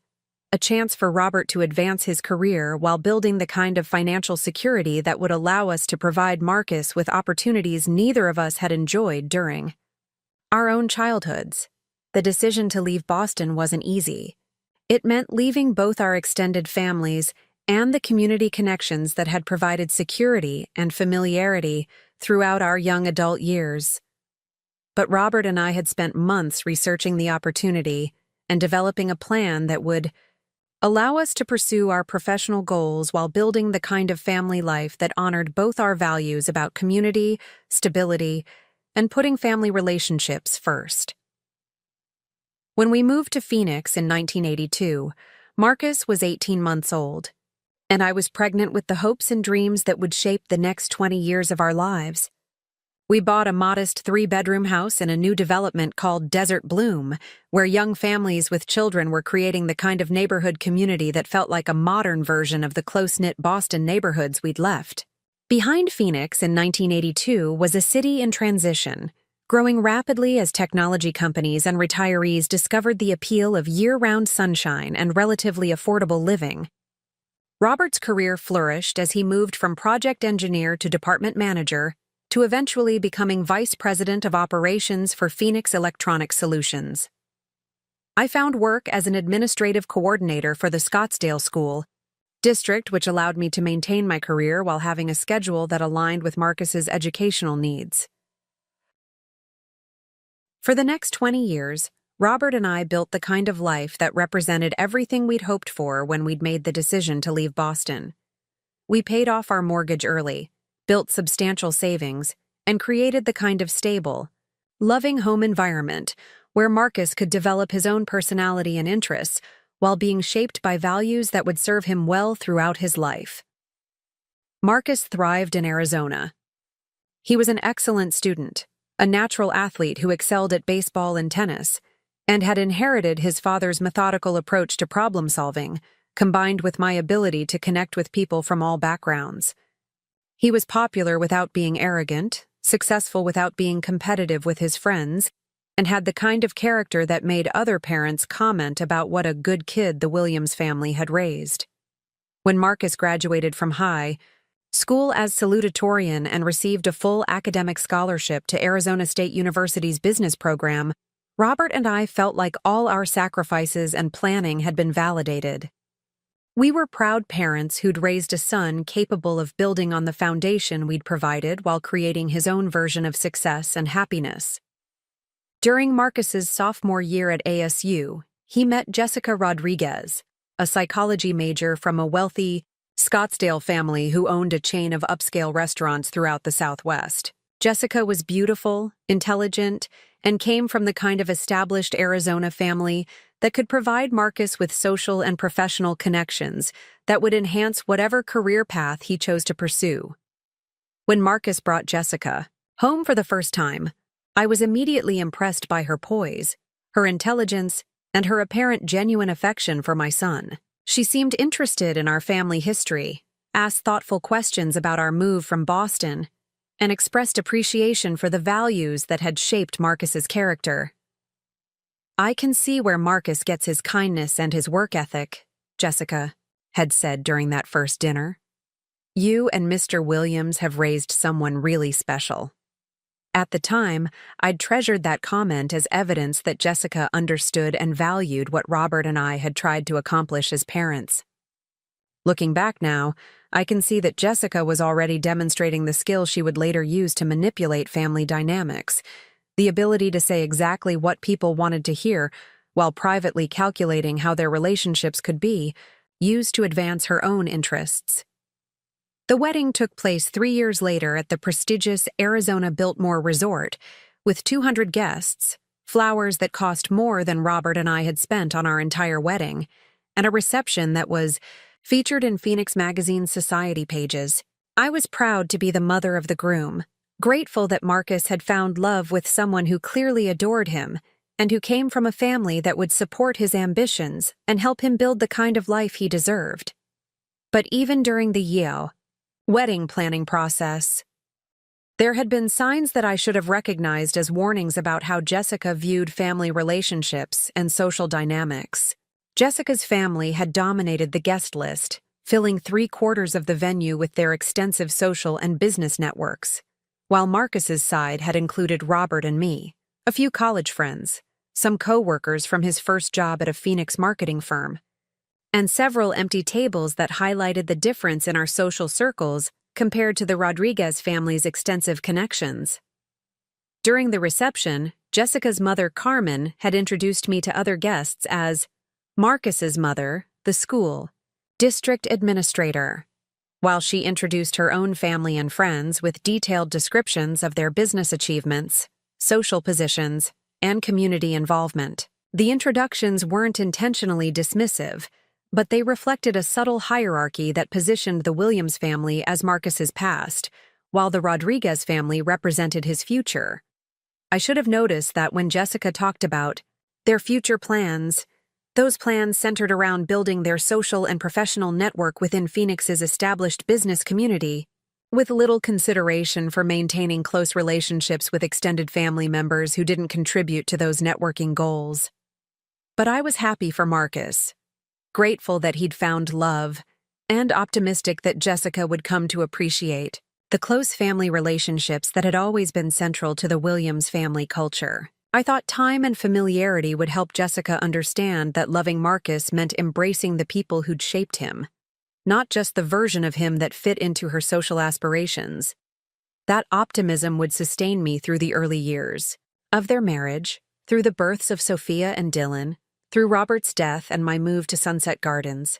a chance for Robert to advance his career while building the kind of financial security that would allow us to provide Marcus with opportunities neither of us had enjoyed during our own childhoods. The decision to leave Boston wasn't easy. It meant leaving both our extended families and the community connections that had provided security and familiarity throughout our young adult years. But Robert and I had spent months researching the opportunity and developing a plan that would allow us to pursue our professional goals while building the kind of family life that honored both our values about community, stability, and putting family relationships first. When we moved to Phoenix in 1982, Marcus was 18 months old, and I was pregnant with the hopes and dreams that would shape the next 20 years of our lives. We bought a modest 3-bedroom house in a new development called Desert Bloom, where young families with children were creating the kind of neighborhood community that felt like a modern version of the close-knit Boston neighborhoods we'd left. Behind Phoenix in 1982 was a city in transition, growing rapidly as technology companies and retirees discovered the appeal of year-round sunshine and relatively affordable living. Robert's career flourished as he moved from project engineer to department manager, to eventually becoming vice president of operations for Phoenix Electronic Solutions. I found work as an administrative coordinator for the Scottsdale School District, which allowed me to maintain my career while having a schedule that aligned with Marcus's educational needs. For the next 20 years, Robert and I built the kind of life that represented everything we'd hoped for when we'd made the decision to leave Boston. We paid off our mortgage early, built substantial savings, and created the kind of stable, loving home environment where Marcus could develop his own personality and interests while being shaped by values that would serve him well throughout his life. Marcus thrived in Arizona. He was an excellent student, a natural athlete who excelled at baseball and tennis, and had inherited his father's methodical approach to problem-solving, combined with my ability to connect with people from all backgrounds. He was popular without being arrogant, successful without being competitive with his friends, and had the kind of character that made other parents comment about what a good kid the Williams family had raised. When Marcus graduated from high school as salutatorian and received a full academic scholarship to Arizona State University's business program, Robert and I felt like all our sacrifices and planning had been validated. We were proud parents who'd raised a son capable of building on the foundation we'd provided while creating his own version of success and happiness. During Marcus's sophomore year at ASU, he met Jessica Rodriguez, a psychology major from a wealthy Scottsdale family who owned a chain of upscale restaurants throughout the Southwest. Jessica was beautiful, intelligent, and came from the kind of established Arizona family that could provide Marcus with social and professional connections that would enhance whatever career path he chose to pursue. When Marcus brought Jessica home for the first time, I was immediately impressed by her poise, her intelligence, and her apparent genuine affection for my son. She seemed interested in our family history, asked thoughtful questions about our move from Boston, and expressed appreciation for the values that had shaped Marcus's character. "I can see where Marcus gets his kindness and his work ethic," Jessica had said during that first dinner. "You and Mr. Williams have raised someone really special." At the time, I'd treasured that comment as evidence that Jessica understood and valued what Robert and I had tried to accomplish as parents. Looking back now, I can see that Jessica was already demonstrating the skill she would later use to manipulate family dynamics, the ability to say exactly what people wanted to hear while privately calculating how their relationships could be used to advance her own interests. The wedding took place 3 years later at the prestigious Arizona Biltmore Resort, with 200 guests, flowers that cost more than Robert and I had spent on our entire wedding, and a reception that was featured in Phoenix Magazine's society pages. I was proud to be the mother of the groom, grateful that Marcus had found love with someone who clearly adored him and who came from a family that would support his ambitions and help him build the kind of life he deserved. But even during the wedding planning process, there had been signs that I should have recognized as warnings about how Jessica viewed family relationships and social dynamics. Jessica's family had dominated the guest list, filling 3/4 of the venue with their extensive social and business networks, while Marcus's side had included Robert and me, a few college friends, some co-workers from his first job at a Phoenix marketing firm. and several empty tables that highlighted the difference in our social circles compared to the Rodriguez family's extensive connections. During the reception, Jessica's mother, Carmen, had introduced me to other guests as Marcus's mother, the school, district administrator, while she introduced her own family and friends with detailed descriptions of their business achievements, social positions, and community involvement. The introductions weren't intentionally dismissive, but they reflected a subtle hierarchy that positioned the Williams family as Marcus's past, while the Rodriguez family represented his future. I should have noticed that when Jessica talked about their future plans, those plans centered around building their social and professional network within Phoenix's established business community, with little consideration for maintaining close relationships with extended family members who didn't contribute to those networking goals. But I was happy for Marcus, grateful that he'd found love, and optimistic that Jessica would come to appreciate the close family relationships that had always been central to the Williams family culture. I thought time and familiarity would help Jessica understand that loving Marcus meant embracing the people who'd shaped him, not just the version of him that fit into her social aspirations. That optimism would sustain me through the early years of their marriage, through the births of Sophia and Dylan, through Robert's death and my move to Sunset Gardens.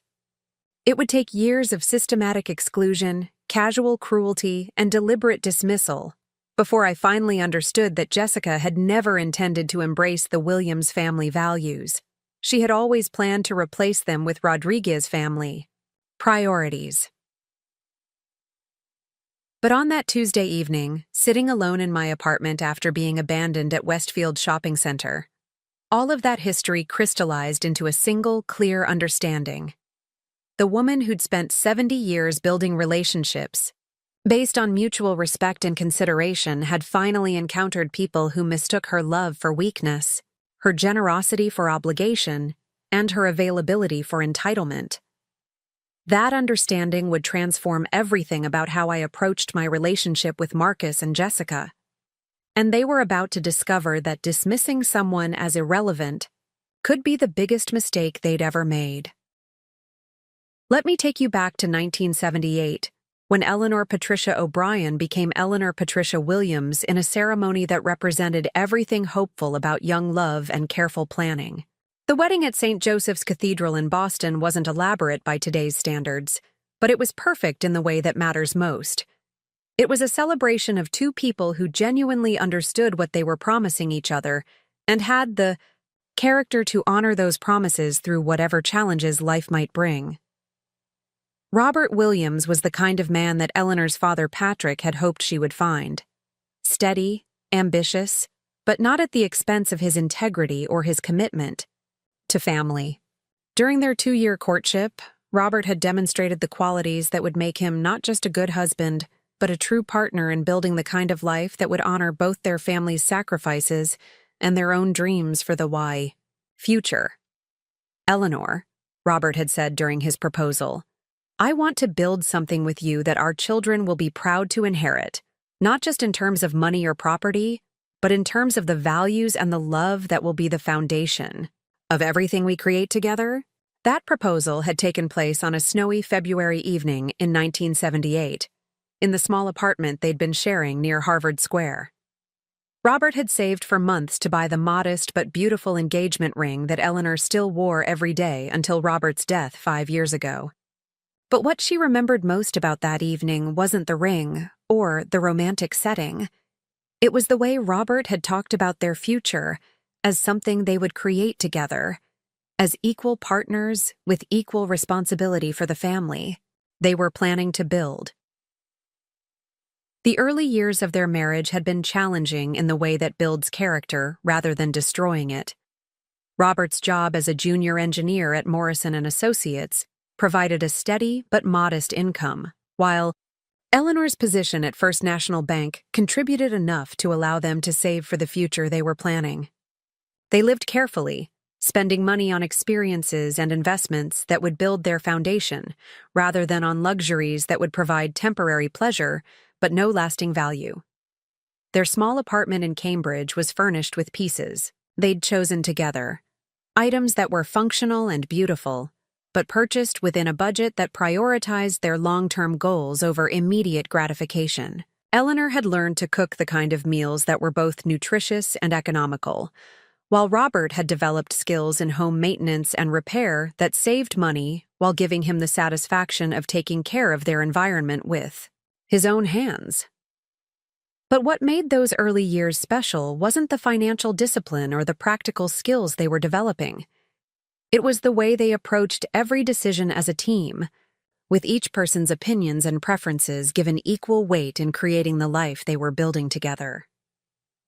It would take years of systematic exclusion, casual cruelty, and deliberate dismissal before I finally understood that Jessica had never intended to embrace the Williams family values. She had always planned to replace them with Rodriguez family priorities. But on that Tuesday evening, sitting alone in my apartment after being abandoned at Westfield Shopping Center, all of that history crystallized into a single, clear understanding. The woman who'd spent 70 years building relationships based on mutual respect and consideration had finally encountered people who mistook her love for weakness, her generosity for obligation, and her availability for entitlement. That understanding would transform everything about how I approached my relationship with Marcus and Jessica. And they were about to discover that dismissing someone as irrelevant could be the biggest mistake they'd ever made. Let me take you back to 1978, when Eleanor Patricia O'Brien became Eleanor Patricia Williams in a ceremony that represented everything hopeful about young love and careful planning. The wedding at St. Joseph's Cathedral in Boston wasn't elaborate by today's standards, but it was perfect in the way that matters most. It was a celebration of two people who genuinely understood what they were promising each other and had the character to honor those promises through whatever challenges life might bring. Robert Williams was the kind of man that Eleanor's father Patrick had hoped she would find. Steady, ambitious, but not at the expense of his integrity or his commitment to family. During their 2-year courtship, Robert had demonstrated the qualities that would make him not just a good husband, but a true partner in building the kind of life that would honor both their family's sacrifices and their own dreams for the future. Eleanor, Robert had said during his proposal, I want to build something with you that our children will be proud to inherit, not just in terms of money or property, but in terms of the values and the love that will be the foundation of everything we create together. That proposal had taken place on a snowy February evening in 1978, in the small apartment they'd been sharing near Harvard Square. Robert had saved for months to buy the modest but beautiful engagement ring that Eleanor still wore every day until Robert's death 5 years ago. But what she remembered most about that evening wasn't the ring or the romantic setting. It was the way Robert had talked about their future as something they would create together, as equal partners with equal responsibility for the family they were planning to build. The early years of their marriage had been challenging in the way that builds character rather than destroying it. Robert's job as a junior engineer at Morrison & Associates provided a steady but modest income, while Eleanor's position at First National Bank contributed enough to allow them to save for the future they were planning. They lived carefully, spending money on experiences and investments that would build their foundation, rather than on luxuries that would provide temporary pleasure but no lasting value. Their small apartment in Cambridge was furnished with pieces they'd chosen together, items that were functional and beautiful, but purchased within a budget that prioritized their long-term goals over immediate gratification. Eleanor had learned to cook the kind of meals that were both nutritious and economical, while Robert had developed skills in home maintenance and repair that saved money while giving him the satisfaction of taking care of their environment with his own hands. But what made those early years special wasn't the financial discipline or the practical skills they were developing. It was the way they approached every decision as a team, with each person's opinions and preferences given equal weight in creating the life they were building together.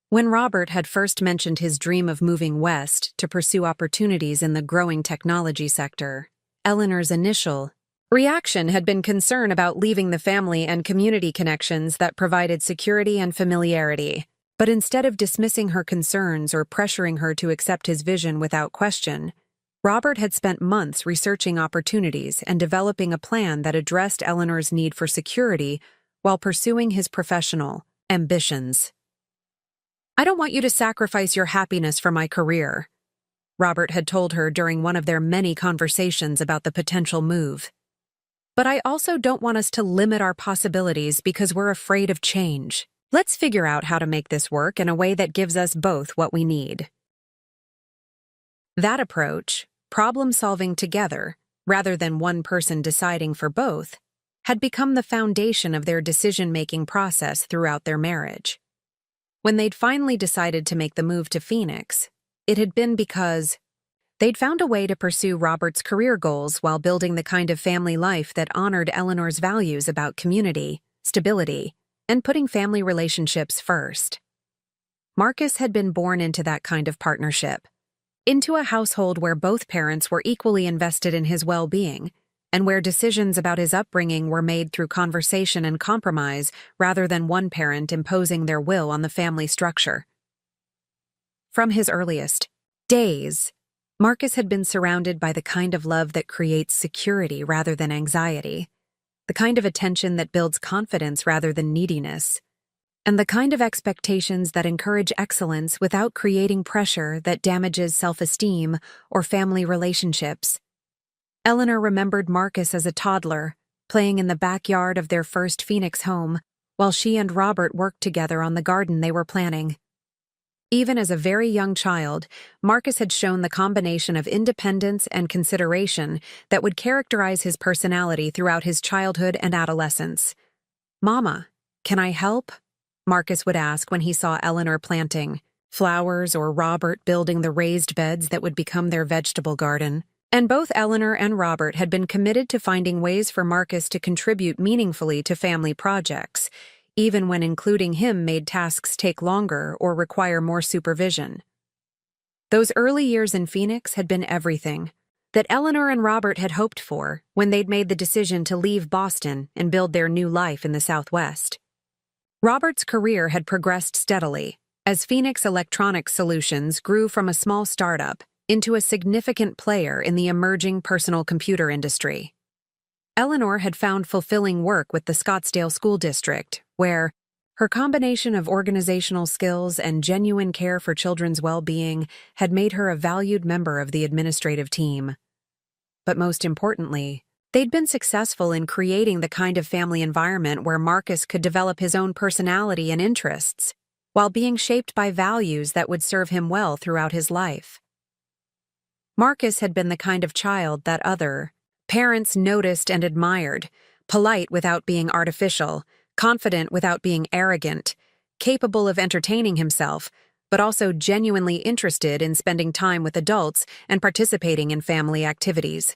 When Robert had first mentioned his dream of moving west to pursue opportunities in the growing technology sector, Eleanor's initial reaction had been concern about leaving the family and community connections that provided security and familiarity. But instead of dismissing her concerns or pressuring her to accept his vision without question, Robert had spent months researching opportunities and developing a plan that addressed Eleanor's need for security while pursuing his professional ambitions. "I don't want you to sacrifice your happiness for my career," Robert had told her during one of their many conversations about the potential move. "But I also don't want us to limit our possibilities because we're afraid of change. Let's figure out how to make this work in a way that gives us both what we need." That approach, problem-solving together, rather than one person deciding for both, had become the foundation of their decision-making process throughout their marriage. When they'd finally decided to make the move to Phoenix, it had been because they'd found a way to pursue Robert's career goals while building the kind of family life that honored Eleanor's values about community, stability, and putting family relationships first. Marcus had been born into that kind of partnership, into a household where both parents were equally invested in his well-being, and where decisions about his upbringing were made through conversation and compromise rather than one parent imposing their will on the family structure. From his earliest days, Marcus had been surrounded by the kind of love that creates security rather than anxiety, the kind of attention that builds confidence rather than neediness, and the kind of expectations that encourage excellence without creating pressure that damages self-esteem or family relationships. Eleanor remembered Marcus as a toddler, playing in the backyard of their first Phoenix home, while she and Robert worked together on the garden they were planning. Even as a very young child, Marcus had shown the combination of independence and consideration that would characterize his personality throughout his childhood and adolescence. "Mama, can I help?" Marcus would ask when he saw Eleanor planting flowers or Robert building the raised beds that would become their vegetable garden. And both Eleanor and Robert had been committed to finding ways for Marcus to contribute meaningfully to family projects, even when including him made tasks take longer or require more supervision. Those early years in Phoenix had been everything that Eleanor and Robert had hoped for when they'd made the decision to leave Boston and build their new life in the Southwest. Robert's career had progressed steadily as Phoenix Electronics Solutions grew from a small startup into a significant player in the emerging personal computer industry. Eleanor had found fulfilling work with the Scottsdale School District, where her combination of organizational skills and genuine care for children's well-being had made her a valued member of the administrative team. But most importantly, they'd been successful in creating the kind of family environment where Marcus could develop his own personality and interests, while being shaped by values that would serve him well throughout his life. Marcus had been the kind of child that other parents noticed and admired, polite without being artificial, confident without being arrogant, capable of entertaining himself, but also genuinely interested in spending time with adults and participating in family activities.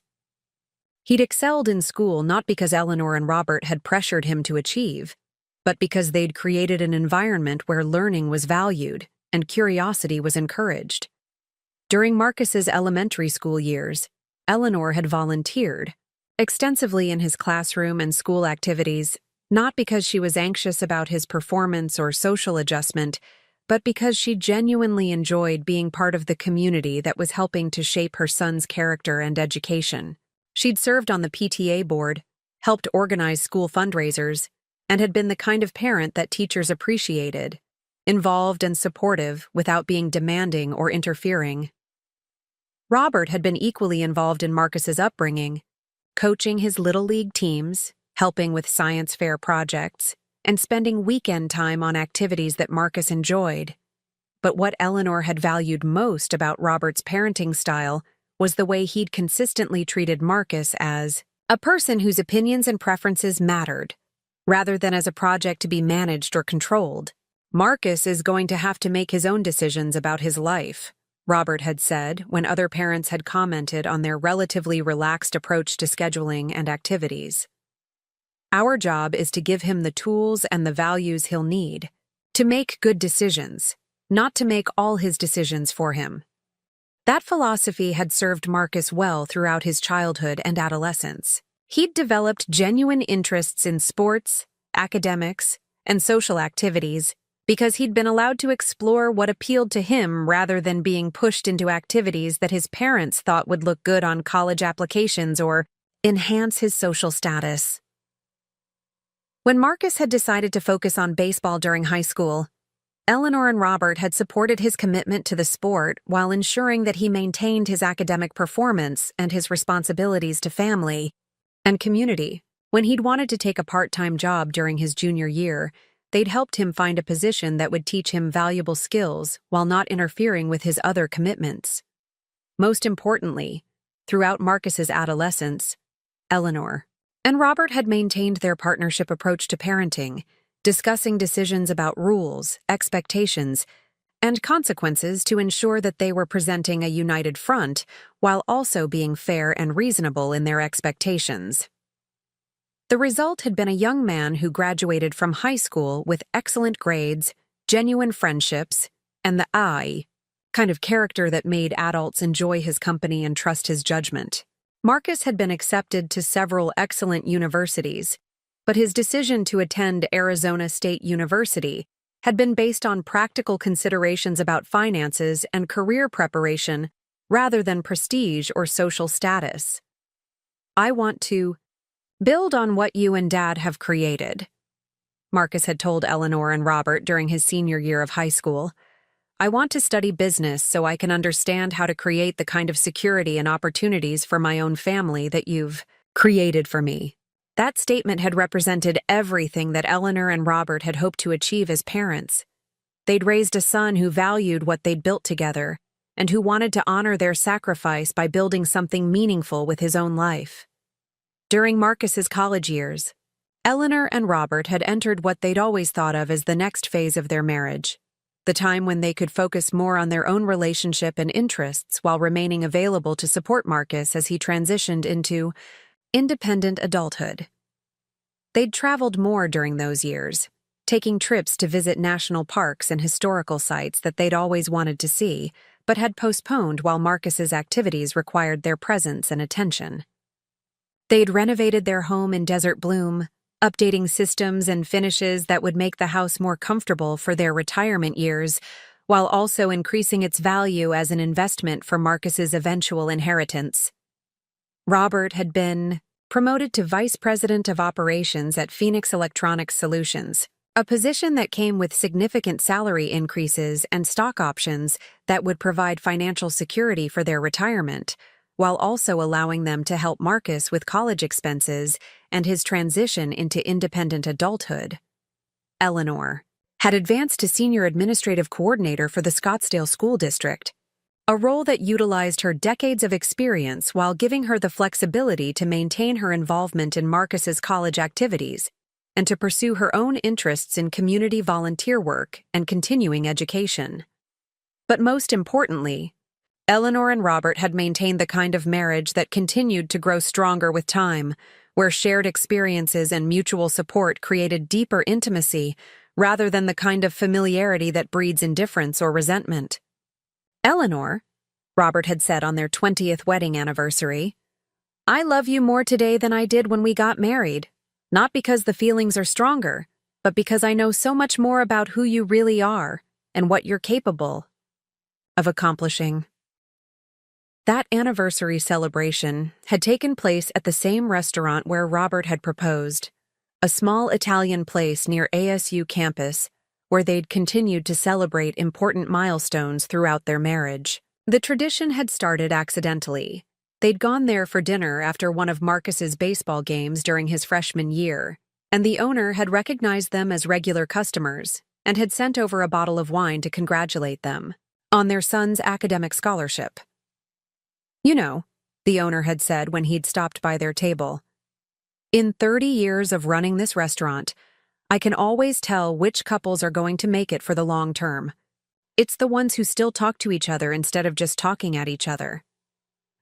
He'd excelled in school not because Eleanor and Robert had pressured him to achieve, but because they'd created an environment where learning was valued and curiosity was encouraged. During Marcus's elementary school years, Eleanor had volunteered extensively in his classroom and school activities, not because she was anxious about his performance or social adjustment, but because she genuinely enjoyed being part of the community that was helping to shape her son's character and education. She'd served on the PTA board, helped organize school fundraisers, and had been the kind of parent that teachers appreciated, involved and supportive without being demanding or interfering. Robert had been equally involved in Marcus's upbringing, coaching his little league teams, helping with science fair projects, and spending weekend time on activities that Marcus enjoyed. But what Eleanor had valued most about Robert's parenting style was the way he'd consistently treated Marcus as a person whose opinions and preferences mattered, rather than as a project to be managed or controlled. Marcus is going to have to make his own decisions about his life, Robert had said when other parents had commented on their relatively relaxed approach to scheduling and activities. Our job is to give him the tools and the values he'll need to make good decisions, not to make all his decisions for him. That philosophy had served Marcus well throughout his childhood and adolescence. He'd developed genuine interests in sports, academics, and social activities because he'd been allowed to explore what appealed to him rather than being pushed into activities that his parents thought would look good on college applications or enhance his social status. When Marcus had decided to focus on baseball during high school, Eleanor and Robert had supported his commitment to the sport while ensuring that he maintained his academic performance and his responsibilities to family and community. When he'd wanted to take a part-time job during his junior year, they'd helped him find a position that would teach him valuable skills while not interfering with his other commitments. Most importantly, throughout Marcus's adolescence, Eleanor and Robert had maintained their partnership approach to parenting, discussing decisions about rules, expectations, and consequences to ensure that they were presenting a united front while also being fair and reasonable in their expectations. The result had been a young man who graduated from high school with excellent grades, genuine friendships, and the kind of character that made adults enjoy his company and trust his judgment. Marcus had been accepted to several excellent universities, but his decision to attend Arizona State University had been based on practical considerations about finances and career preparation rather than prestige or social status. "I want to build on what you and Dad have created," Marcus had told Eleanor and Robert during his senior year of high school. "I want to study business so I can understand how to create the kind of security and opportunities for my own family that you've created for me." That statement had represented everything that Eleanor and Robert had hoped to achieve as parents. They'd raised a son who valued what they'd built together and who wanted to honor their sacrifice by building something meaningful with his own life. During Marcus's college years, Eleanor and Robert had entered what they'd always thought of as the next phase of their marriage, the time when they could focus more on their own relationship and interests while remaining available to support Marcus as he transitioned into independent adulthood. They'd traveled more during those years, taking trips to visit national parks and historical sites that they'd always wanted to see, but had postponed while Marcus's activities required their presence and attention. They'd renovated their home in Desert Bloom, updating systems and finishes that would make the house more comfortable for their retirement years, while also increasing its value as an investment for Marcus's eventual inheritance. Robert had been promoted to Vice President of Operations at Phoenix Electronics Solutions, a position that came with significant salary increases and stock options that would provide financial security for their retirement, while also allowing them to help Marcus with college expenses and his transition into independent adulthood. Eleanor had advanced to Senior Administrative Coordinator for the Scottsdale School District, a role that utilized her decades of experience while giving her the flexibility to maintain her involvement in Marcus's college activities and to pursue her own interests in community volunteer work and continuing education. But most importantly, Eleanor and Robert had maintained the kind of marriage that continued to grow stronger with time, where shared experiences and mutual support created deeper intimacy rather than the kind of familiarity that breeds indifference or resentment. "Eleanor," Robert had said on their 20th wedding anniversary, "I love you more today than I did when we got married, not because the feelings are stronger, but because I know so much more about who you really are and what you're capable of accomplishing." That anniversary celebration had taken place at the same restaurant where Robert had proposed, a small Italian place near ASU campus where they'd continued to celebrate important milestones throughout their marriage. The tradition had started accidentally. They'd gone there for dinner after one of Marcus's baseball games during his freshman year, and the owner had recognized them as regular customers and had sent over a bottle of wine to congratulate them on their son's academic scholarship. "You know," the owner had said when he'd stopped by their table, "in 30 years of running this restaurant, I can always tell which couples are going to make it for the long term. It's the ones who still talk to each other instead of just talking at each other."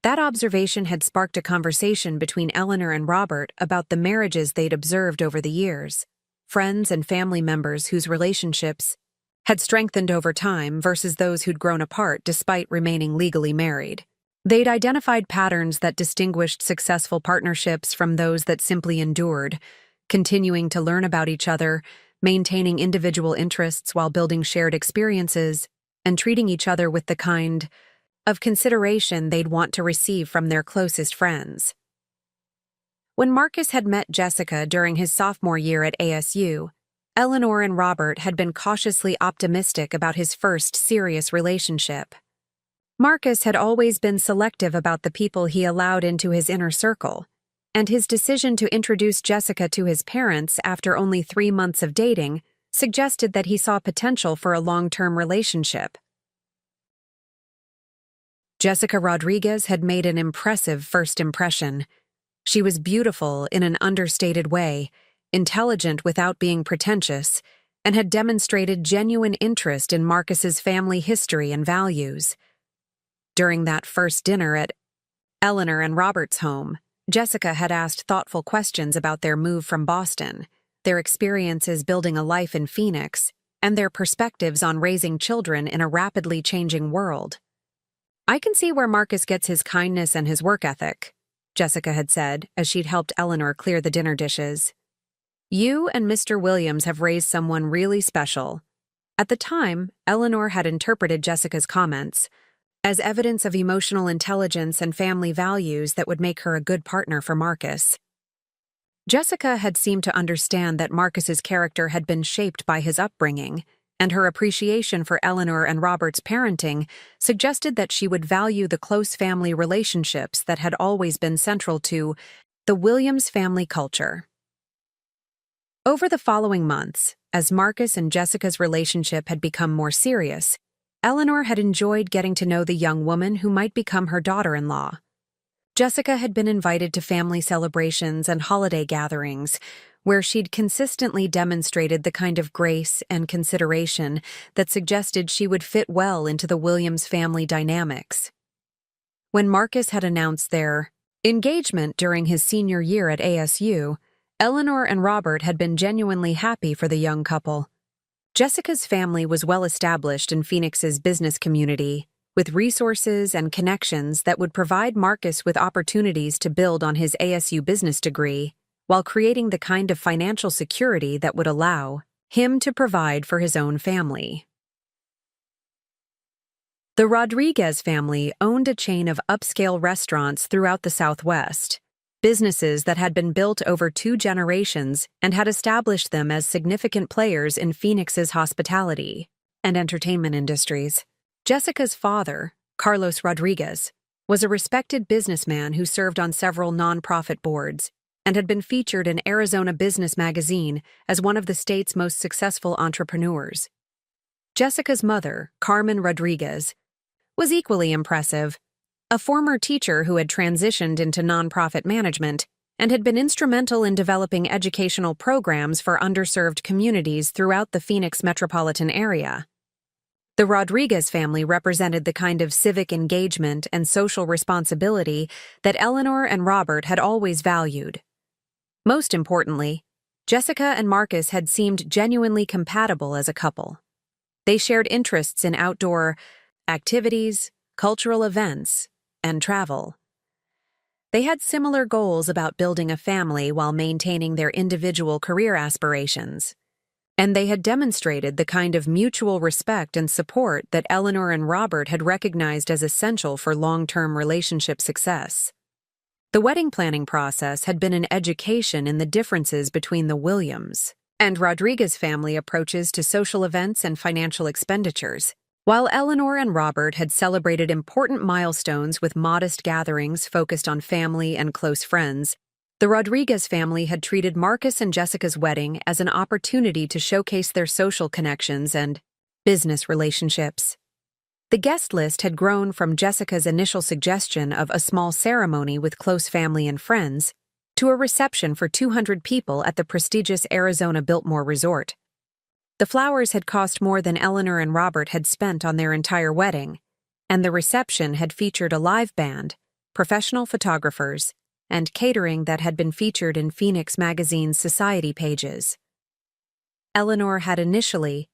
That observation had sparked a conversation between Eleanor and Robert about the marriages they'd observed over the years, friends and family members whose relationships had strengthened over time versus those who'd grown apart despite remaining legally married. They'd identified patterns that distinguished successful partnerships from those that simply endured, continuing to learn about each other, maintaining individual interests while building shared experiences, and treating each other with the kind of consideration they'd want to receive from their closest friends. When Marcus had met Jessica during his sophomore year at ASU, Eleanor and Robert had been cautiously optimistic about his first serious relationship. Marcus had always been selective about the people he allowed into his inner circle, and his decision to introduce Jessica to his parents after only 3 months of dating suggested that he saw potential for a long-term relationship. Jessica Rodriguez had made an impressive first impression. She was beautiful in an understated way, intelligent without being pretentious, and had demonstrated genuine interest in Marcus's family history and values. During that first dinner at Eleanor and Robert's home, Jessica had asked thoughtful questions about their move from Boston, their experiences building a life in Phoenix, and their perspectives on raising children in a rapidly changing world. "I can see where Marcus gets his kindness and his work ethic," Jessica had said as she'd helped Eleanor clear the dinner dishes. "You and Mr. Williams have raised someone really special." At the time, Eleanor had interpreted Jessica's comments as evidence of emotional intelligence and family values that would make her a good partner for Marcus. Jessica had seemed to understand that Marcus's character had been shaped by his upbringing, and her appreciation for Eleanor and Robert's parenting suggested that she would value the close family relationships that had always been central to the Williams family culture. Over the following months, as Marcus and Jessica's relationship had become more serious, Eleanor had enjoyed getting to know the young woman who might become her daughter-in-law. Jessica had been invited to family celebrations and holiday gatherings, where she'd consistently demonstrated the kind of grace and consideration that suggested she would fit well into the Williams family dynamics. When Marcus had announced their engagement during his senior year at ASU, Eleanor and Robert had been genuinely happy for the young couple. Jessica's family was well established in Phoenix's business community, with resources and connections that would provide Marcus with opportunities to build on his ASU business degree, while creating the kind of financial security that would allow him to provide for his own family. The Rodriguez family owned a chain of upscale restaurants throughout the Southwest, businesses that had been built over 2 generations and had established them as significant players in Phoenix's hospitality and entertainment industries. Jessica's father, Carlos Rodriguez, was a respected businessman who served on several nonprofit boards and had been featured in Arizona Business Magazine as one of the state's most successful entrepreneurs. Jessica's mother, Carmen Rodriguez, was equally impressive, a former teacher who had transitioned into nonprofit management and had been instrumental in developing educational programs for underserved communities throughout the Phoenix metropolitan area. The Rodriguez family represented the kind of civic engagement and social responsibility that Eleanor and Robert had always valued. Most importantly, Jessica and Marcus had seemed genuinely compatible as a couple. They shared interests in outdoor activities, cultural events, and travel. They had similar goals about building a family while maintaining their individual career aspirations. And they had demonstrated the kind of mutual respect and support that Eleanor and Robert had recognized as essential for long-term relationship success. The wedding planning process had been an education in the differences between the Williams and Rodriguez family approaches to social events and financial expenditures. While Eleanor and Robert had celebrated important milestones with modest gatherings focused on family and close friends, the Rodriguez family had treated Marcus and Jessica's wedding as an opportunity to showcase their social connections and business relationships. The guest list had grown from Jessica's initial suggestion of a small ceremony with close family and friends to a reception for 200 people at the prestigious Arizona Biltmore Resort. The flowers had cost more than Eleanor and Robert had spent on their entire wedding, and the reception had featured a live band, professional photographers, and catering that had been featured in Phoenix Magazine's society pages. Eleanor had initially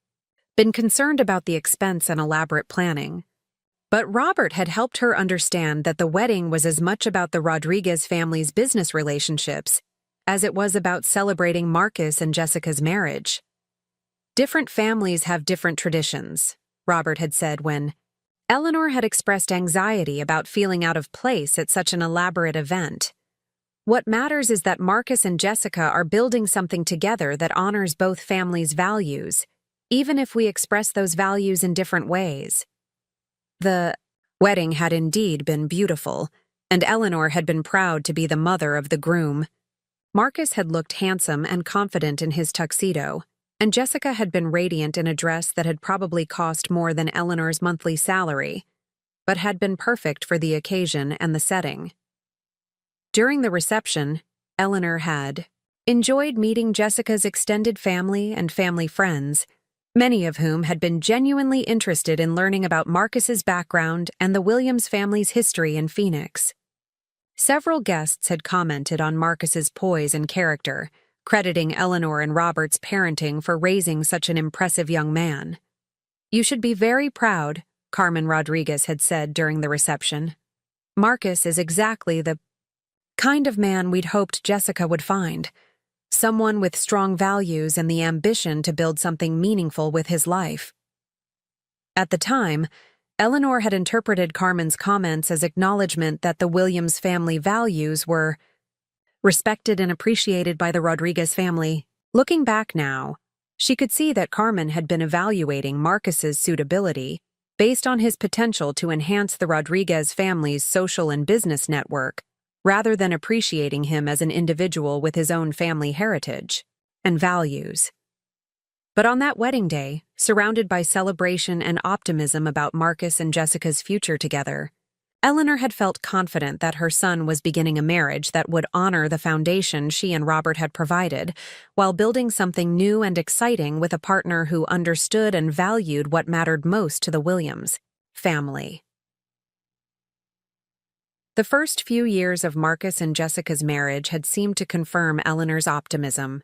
been concerned about the expense and elaborate planning, but Robert had helped her understand that the wedding was as much about the Rodriguez family's business relationships as it was about celebrating Marcus and Jessica's marriage. Different families have different traditions, Robert had said when Eleanor had expressed anxiety about feeling out of place at such an elaborate event. What matters is that Marcus and Jessica are building something together that honors both families' values, even if we express those values in different ways. The wedding had indeed been beautiful, and Eleanor had been proud to be the mother of the groom. Marcus had looked handsome and confident in his tuxedo, and Jessica had been radiant in a dress that had probably cost more than Eleanor's monthly salary, but had been perfect for the occasion and the setting. During the reception, Eleanor had enjoyed meeting Jessica's extended family and family friends, many of whom had been genuinely interested in learning about Marcus's background and the Williams family's history in Phoenix. Several guests had commented on Marcus's poise and character, crediting Eleanor and Robert's parenting for raising such an impressive young man. "You should be very proud," Carmen Rodriguez had said during the reception. "Marcus is exactly the kind of man we'd hoped Jessica would find. Someone with strong values and the ambition to build something meaningful with his life." At the time, Eleanor had interpreted Carmen's comments as acknowledgement that the Williams family values were respected and appreciated by the Rodriguez family. Looking back now, she could see that Carmen had been evaluating Marcus's suitability based on his potential to enhance the Rodriguez family's social and business network, rather than appreciating him as an individual with his own family heritage and values. But on that wedding day, surrounded by celebration and optimism about Marcus and Jessica's future together, Eleanor had felt confident that her son was beginning a marriage that would honor the foundation she and Robert had provided, while building something new and exciting with a partner who understood and valued what mattered most to the Williams family. The first few years of Marcus and Jessica's marriage had seemed to confirm Eleanor's optimism.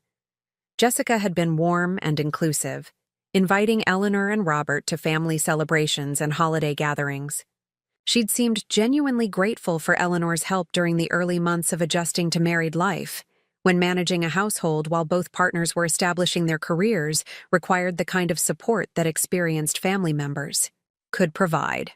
Jessica had been warm and inclusive, inviting Eleanor and Robert to family celebrations and holiday gatherings. She'd seemed genuinely grateful for Eleanor's help during the early months of adjusting to married life, when managing a household while both partners were establishing their careers required the kind of support that experienced family members could provide.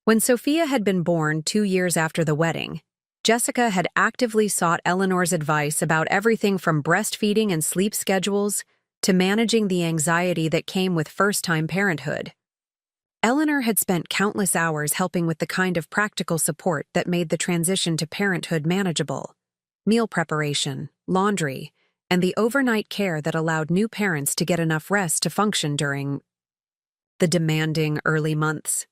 When Sophia had been born 2 years after the wedding, Jessica had actively sought Eleanor's advice about everything from breastfeeding and sleep schedules to managing the anxiety that came with first-time parenthood. Eleanor had spent countless hours helping with the kind of practical support that made the transition to parenthood manageable: meal preparation, laundry, and the overnight care that allowed new parents to get enough rest to function during the demanding early months.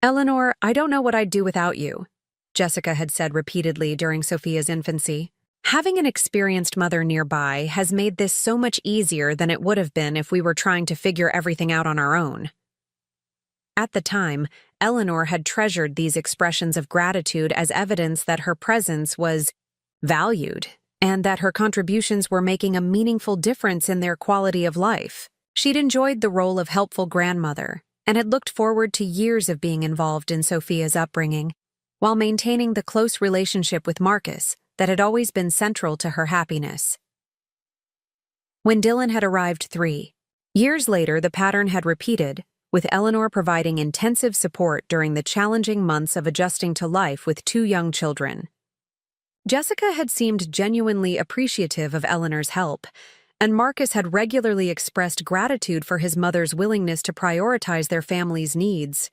"Eleanor, I don't know what I'd do without you," Jessica had said repeatedly during Sophia's infancy. "Having an experienced mother nearby has made this so much easier than it would have been if we were trying to figure everything out on our own." At the time, Eleanor had treasured these expressions of gratitude as evidence that her presence was valued and that her contributions were making a meaningful difference in their quality of life. She'd enjoyed the role of helpful grandmother and had looked forward to years of being involved in Sophia's upbringing, while maintaining the close relationship with Marcus that had always been central to her happiness. When Dylan had arrived 3 years later, the pattern had repeated, with Eleanor providing intensive support during the challenging months of adjusting to life with 2 young children. Jessica had seemed genuinely appreciative of Eleanor's help, and Marcus had regularly expressed gratitude for his mother's willingness to prioritize their family's needs.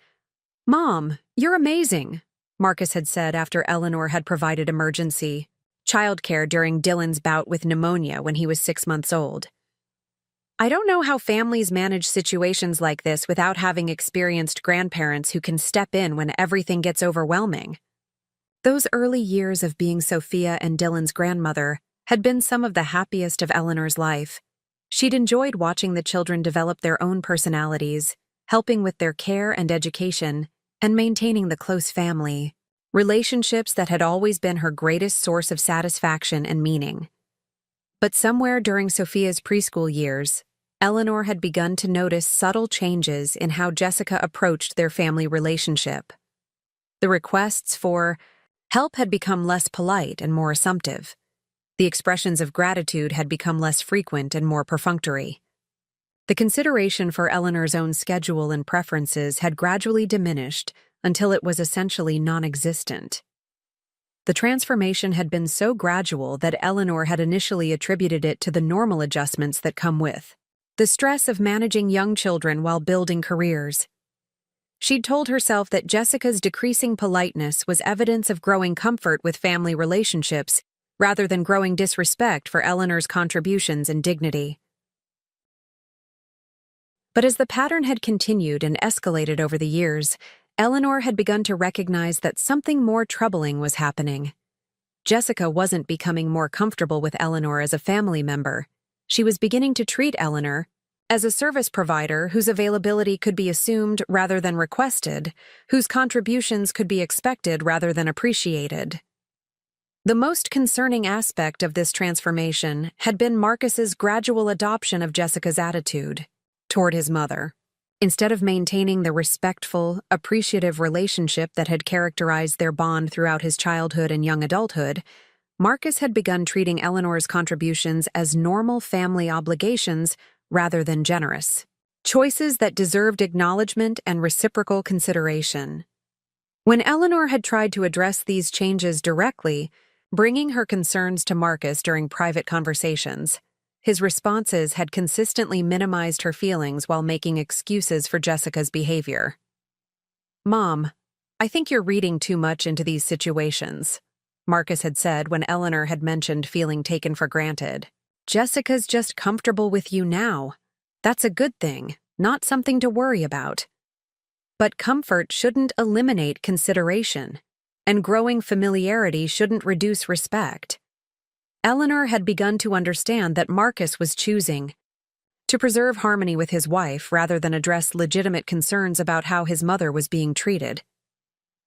"Mom, you're amazing," Marcus had said after Eleanor had provided emergency childcare during Dylan's bout with pneumonia when he was 6 months old. "I don't know how families manage situations like this without having experienced grandparents who can step in when everything gets overwhelming." Those early years of being Sophia and Dylan's grandmother had been some of the happiest of Eleanor's life. She'd enjoyed watching the children develop their own personalities, helping with their care and education, and maintaining the close family, relationships that had always been her greatest source of satisfaction and meaning. But somewhere during Sophia's preschool years, Eleanor had begun to notice subtle changes in how Jessica approached their family relationship. The requests for help had become less polite and more assumptive. The expressions of gratitude had become less frequent and more perfunctory. The consideration for Eleanor's own schedule and preferences had gradually diminished until it was essentially non-existent. The transformation had been so gradual that Eleanor had initially attributed it to the normal adjustments that come with the stress of managing young children while building careers. She'd told herself that Jessica's decreasing politeness was evidence of growing comfort with family relationships rather than growing disrespect for Eleanor's contributions and dignity. But as the pattern had continued and escalated over the years, Eleanor had begun to recognize that something more troubling was happening. Jessica wasn't becoming more comfortable with Eleanor as a family member. She was beginning to treat Eleanor as a service provider whose availability could be assumed rather than requested, whose contributions could be expected rather than appreciated. The most concerning aspect of this transformation had been Marcus's gradual adoption of Jessica's attitude toward his mother. Instead of maintaining the respectful, appreciative relationship that had characterized their bond throughout his childhood and young adulthood, Marcus had begun treating Eleanor's contributions as normal family obligations rather than generous choices that deserved acknowledgement and reciprocal consideration. When Eleanor had tried to address these changes directly, bringing her concerns to Marcus during private conversations, his responses had consistently minimized her feelings while making excuses for Jessica's behavior. "Mom, I think you're reading too much into these situations," Marcus had said when Eleanor had mentioned feeling taken for granted. "Jessica's just comfortable with you now. That's a good thing, not something to worry about. But comfort shouldn't eliminate consideration, and growing familiarity shouldn't reduce respect." Eleanor had begun to understand that Marcus was choosing to preserve harmony with his wife rather than address legitimate concerns about how his mother was being treated.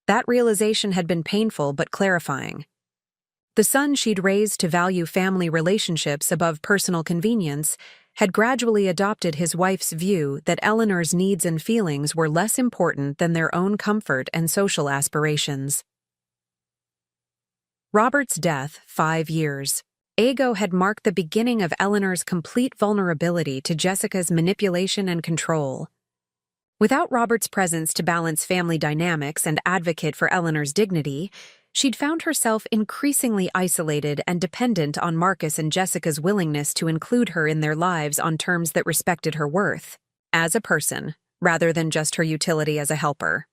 That realization had been painful but clarifying. The son she'd raised to value family relationships above personal convenience had gradually adopted his wife's view that Eleanor's needs and feelings were less important than their own comfort and social aspirations. Robert's death, 5 years ago, had marked the beginning of Eleanor's complete vulnerability to Jessica's manipulation and control. Without Robert's presence to balance family dynamics and advocate for Eleanor's dignity, she'd found herself increasingly isolated and dependent on Marcus and Jessica's willingness to include her in their lives on terms that respected her worth as a person, rather than just her utility as a helper.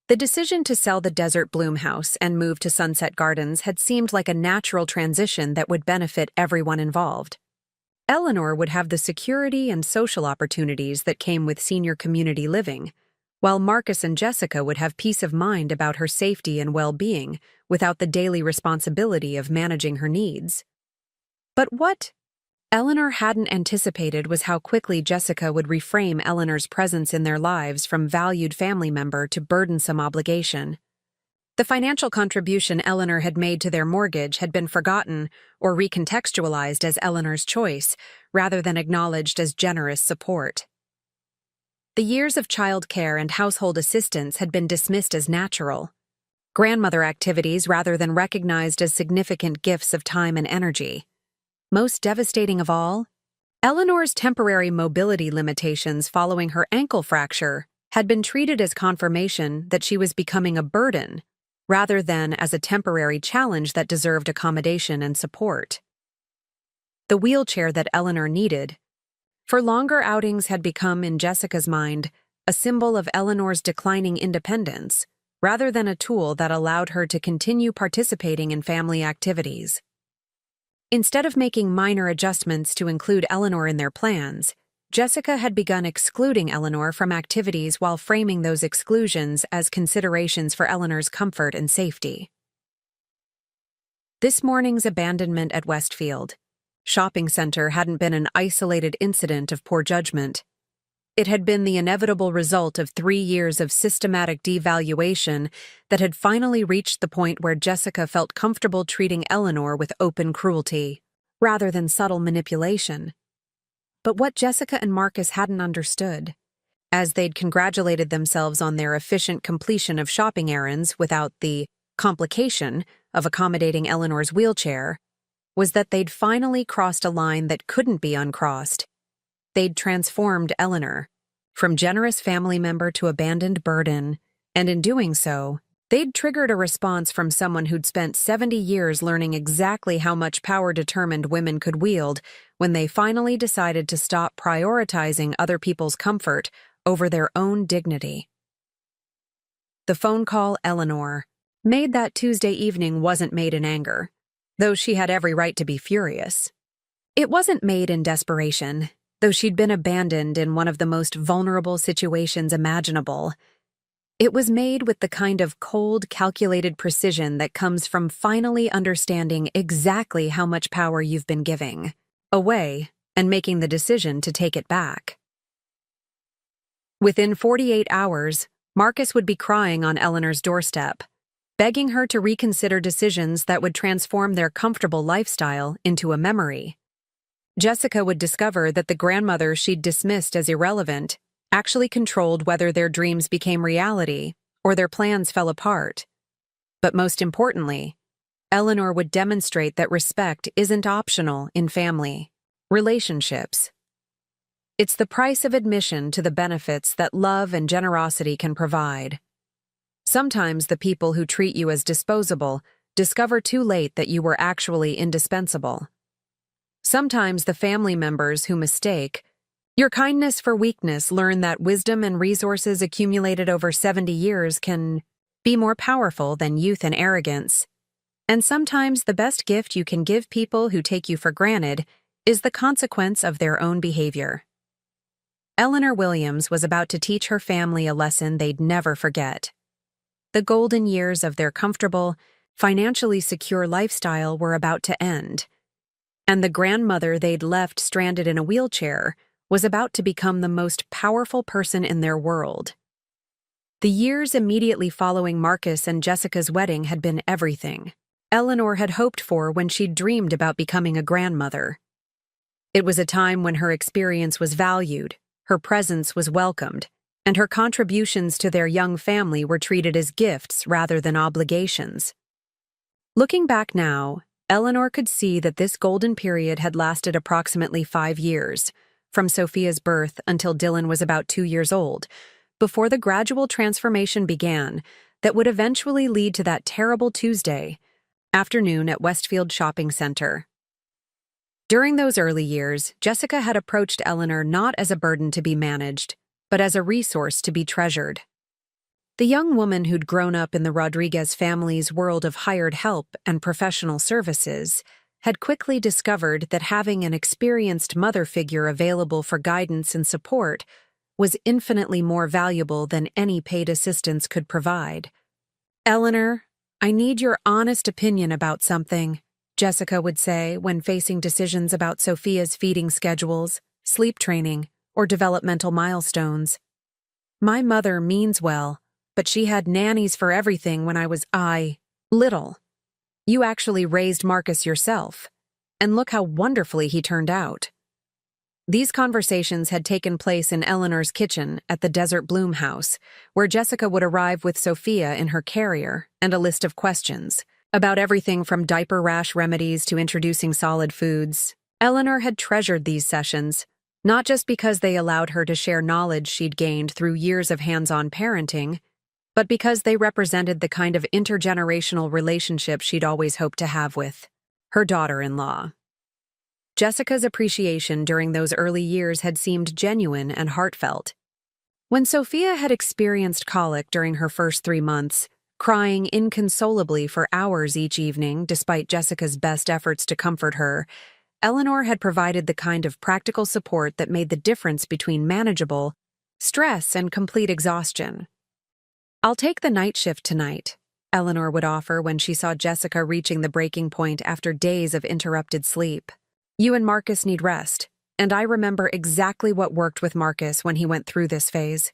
The decision to sell the Desert Bloom house and move to Sunset Gardens had seemed like a natural transition that would benefit everyone involved. Eleanor would have the security and social opportunities that came with senior community living, while Marcus and Jessica would have peace of mind about her safety and well-being without the daily responsibility of managing her needs. But what Eleanor hadn't anticipated was how quickly Jessica would reframe Eleanor's presence in their lives from valued family member to burdensome obligation. The financial contribution Eleanor had made to their mortgage had been forgotten or recontextualized as Eleanor's choice, rather than acknowledged as generous support. The years of child care and household assistance had been dismissed as natural, grandmother activities rather than recognized as significant gifts of time and energy. Most devastating of all, Eleanor's temporary mobility limitations following her ankle fracture had been treated as confirmation that she was becoming a burden, rather than as a temporary challenge that deserved accommodation and support. the wheelchair that Eleanor needed. For longer outings had become, in Jessica's mind, a symbol of Eleanor's declining independence, rather than a tool that allowed her to continue participating in family activities. Instead of making minor adjustments to include Eleanor in their plans, Jessica had begun excluding Eleanor from activities while framing those exclusions as considerations for Eleanor's comfort and safety. This morning's abandonment at Westfield Shopping Center hadn't been an isolated incident of poor judgment. It had been the inevitable result of 3 years of systematic devaluation that had finally reached the point where Jessica felt comfortable treating Eleanor with open cruelty, rather than subtle manipulation. But what Jessica and Marcus hadn't understood, as they'd congratulated themselves on their efficient completion of shopping errands without the complication of accommodating Eleanor's wheelchair, was that they'd finally crossed a line that couldn't be uncrossed. They'd transformed Eleanor from generous family member to abandoned burden, and in doing so, they'd triggered a response from someone who'd spent 70 years learning exactly how much power determined women could wield when they finally decided to stop prioritizing other people's comfort over their own dignity. The phone call Eleanor made that Tuesday evening wasn't made in anger, though she had every right to be furious. It wasn't made in desperation, though she'd been abandoned in one of the most vulnerable situations imaginable. It was made with the kind of cold, calculated precision that comes from finally understanding exactly how much power you've been giving away and making the decision to take it back. Within 48 hours, Marcus would be crying on Eleanor's doorstep, begging her to reconsider decisions that would transform their comfortable lifestyle into a memory. Jessica would discover that the grandmother she'd dismissed as irrelevant actually controlled whether their dreams became reality or their plans fell apart. But most importantly, Eleanor would demonstrate that respect isn't optional in family relationships. It's the price of admission to the benefits that love and generosity can provide. Sometimes the people who treat you as disposable discover too late that you were actually indispensable. Sometimes the family members who mistake your kindness for weakness learn that wisdom and resources accumulated over 70 years can be more powerful than youth and arrogance. And sometimes the best gift you can give people who take you for granted is the consequence of their own behavior. Eleanor Williams was about to teach her family a lesson they'd never forget. The golden years of their comfortable, financially secure lifestyle were about to end, and the grandmother they'd left stranded in a wheelchair was about to become the most powerful person in their world. The years immediately following Marcus and Jessica's wedding had been everything Eleanor had hoped for when she'd dreamed about becoming a grandmother. It was a time when her experience was valued, her presence was welcomed, and her contributions to their young family were treated as gifts rather than obligations. Looking back now, Eleanor could see that this golden period had lasted approximately 5 years, from Sophia's birth until Dylan was about 2 years old, before the gradual transformation began that would eventually lead to that terrible Tuesday afternoon at Westfield Shopping Center. During those early years, Jessica had approached Eleanor not as a burden to be managed, but as a resource to be treasured. The young woman who'd grown up in the Rodriguez family's world of hired help and professional services had quickly discovered that having an experienced mother figure available for guidance and support was infinitely more valuable than any paid assistance could provide. "Eleanor, I need your honest opinion about something," Jessica would say when facing decisions about Sophia's feeding schedules, sleep training, or developmental milestones. "My mother means well, but she had nannies for everything when I was little. You actually raised Marcus yourself, and look how wonderfully he turned out." These conversations had taken place in Eleanor's kitchen at the Desert Bloom house, where Jessica would arrive with Sophia in her carrier and a list of questions about everything from diaper rash remedies to introducing solid foods. Eleanor had treasured these sessions, not just because they allowed her to share knowledge she'd gained through years of hands-on parenting, but because they represented the kind of intergenerational relationship she'd always hoped to have with her daughter-in-law. Jessica's appreciation during those early years had seemed genuine and heartfelt. When Sophia had experienced colic during her first 3 months, crying inconsolably for hours each evening despite Jessica's best efforts to comfort her, Eleanor had provided the kind of practical support that made the difference between manageable stress and complete exhaustion. "I'll take the night shift tonight," Eleanor would offer when she saw Jessica reaching the breaking point after days of interrupted sleep. "You and Marcus need rest, and I remember exactly what worked with Marcus when he went through this phase."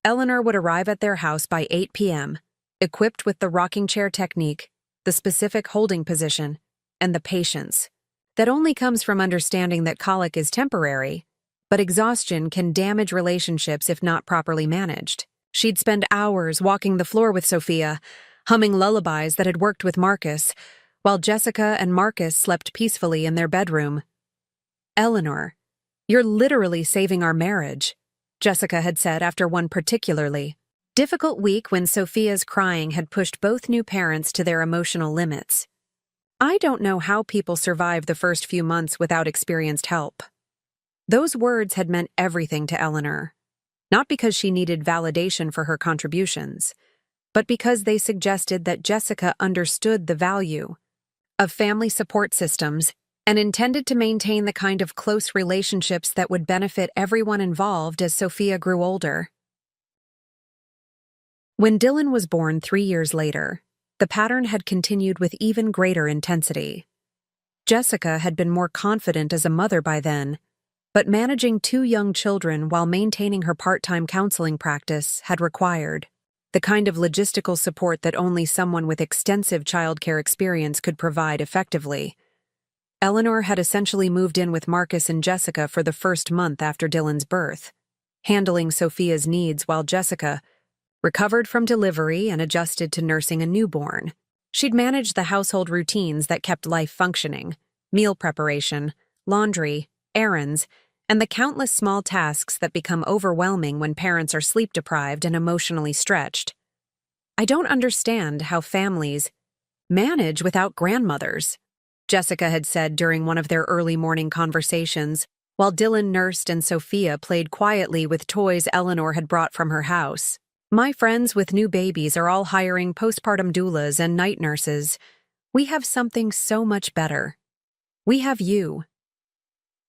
Eleanor would arrive at their house by 8 p.m., equipped with the rocking chair technique, the specific holding position, and the patience that only comes from understanding that colic is temporary, but exhaustion can damage relationships if not properly managed. She'd spend hours walking the floor with Sophia, humming lullabies that had worked with Marcus, while Jessica and Marcus slept peacefully in their bedroom. "Eleanor, you're literally saving our marriage," Jessica had said after one particularly difficult week when Sophia's crying had pushed both new parents to their emotional limits. "I don't know how people survive the first few months without experienced help." Those words had meant everything to Eleanor, not because she needed validation for her contributions, but because they suggested that Jessica understood the value of family support systems and intended to maintain the kind of close relationships that would benefit everyone involved as Sophia grew older. When Dylan was born 3 years later, the pattern had continued with even greater intensity. Jessica had been more confident as a mother by then, but managing 2 young children while maintaining her part-time counseling practice had required the kind of logistical support that only someone with extensive childcare experience could provide effectively. Eleanor had essentially moved in with Marcus and Jessica for the first month after Dylan's birth, handling Sophia's needs while Jessica recovered from delivery and adjusted to nursing a newborn. She'd managed the household routines that kept life functioning: meal preparation, laundry, errands, and the countless small tasks that become overwhelming when parents are sleep-deprived and emotionally stretched. "I don't understand how families manage without grandmothers," Jessica had said during one of their early morning conversations, while Dylan nursed and Sophia played quietly with toys Eleanor had brought from her house. "My friends with new babies are all hiring postpartum doulas and night nurses. We have something so much better. We have you."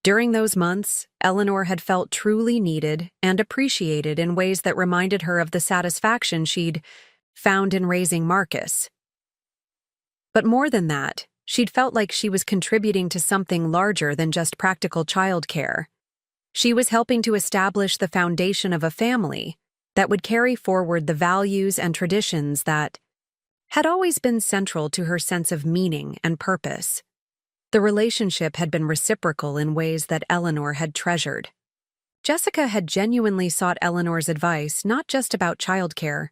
During those months, Eleanor had felt truly needed and appreciated in ways that reminded her of the satisfaction she'd found in raising Marcus. But more than that, she'd felt like she was contributing to something larger than just practical childcare. She was helping to establish the foundation of a family that would carry forward the values and traditions that had always been central to her sense of meaning and purpose. The relationship had been reciprocal in ways that Eleanor had treasured. Jessica had genuinely sought Eleanor's advice not just about childcare,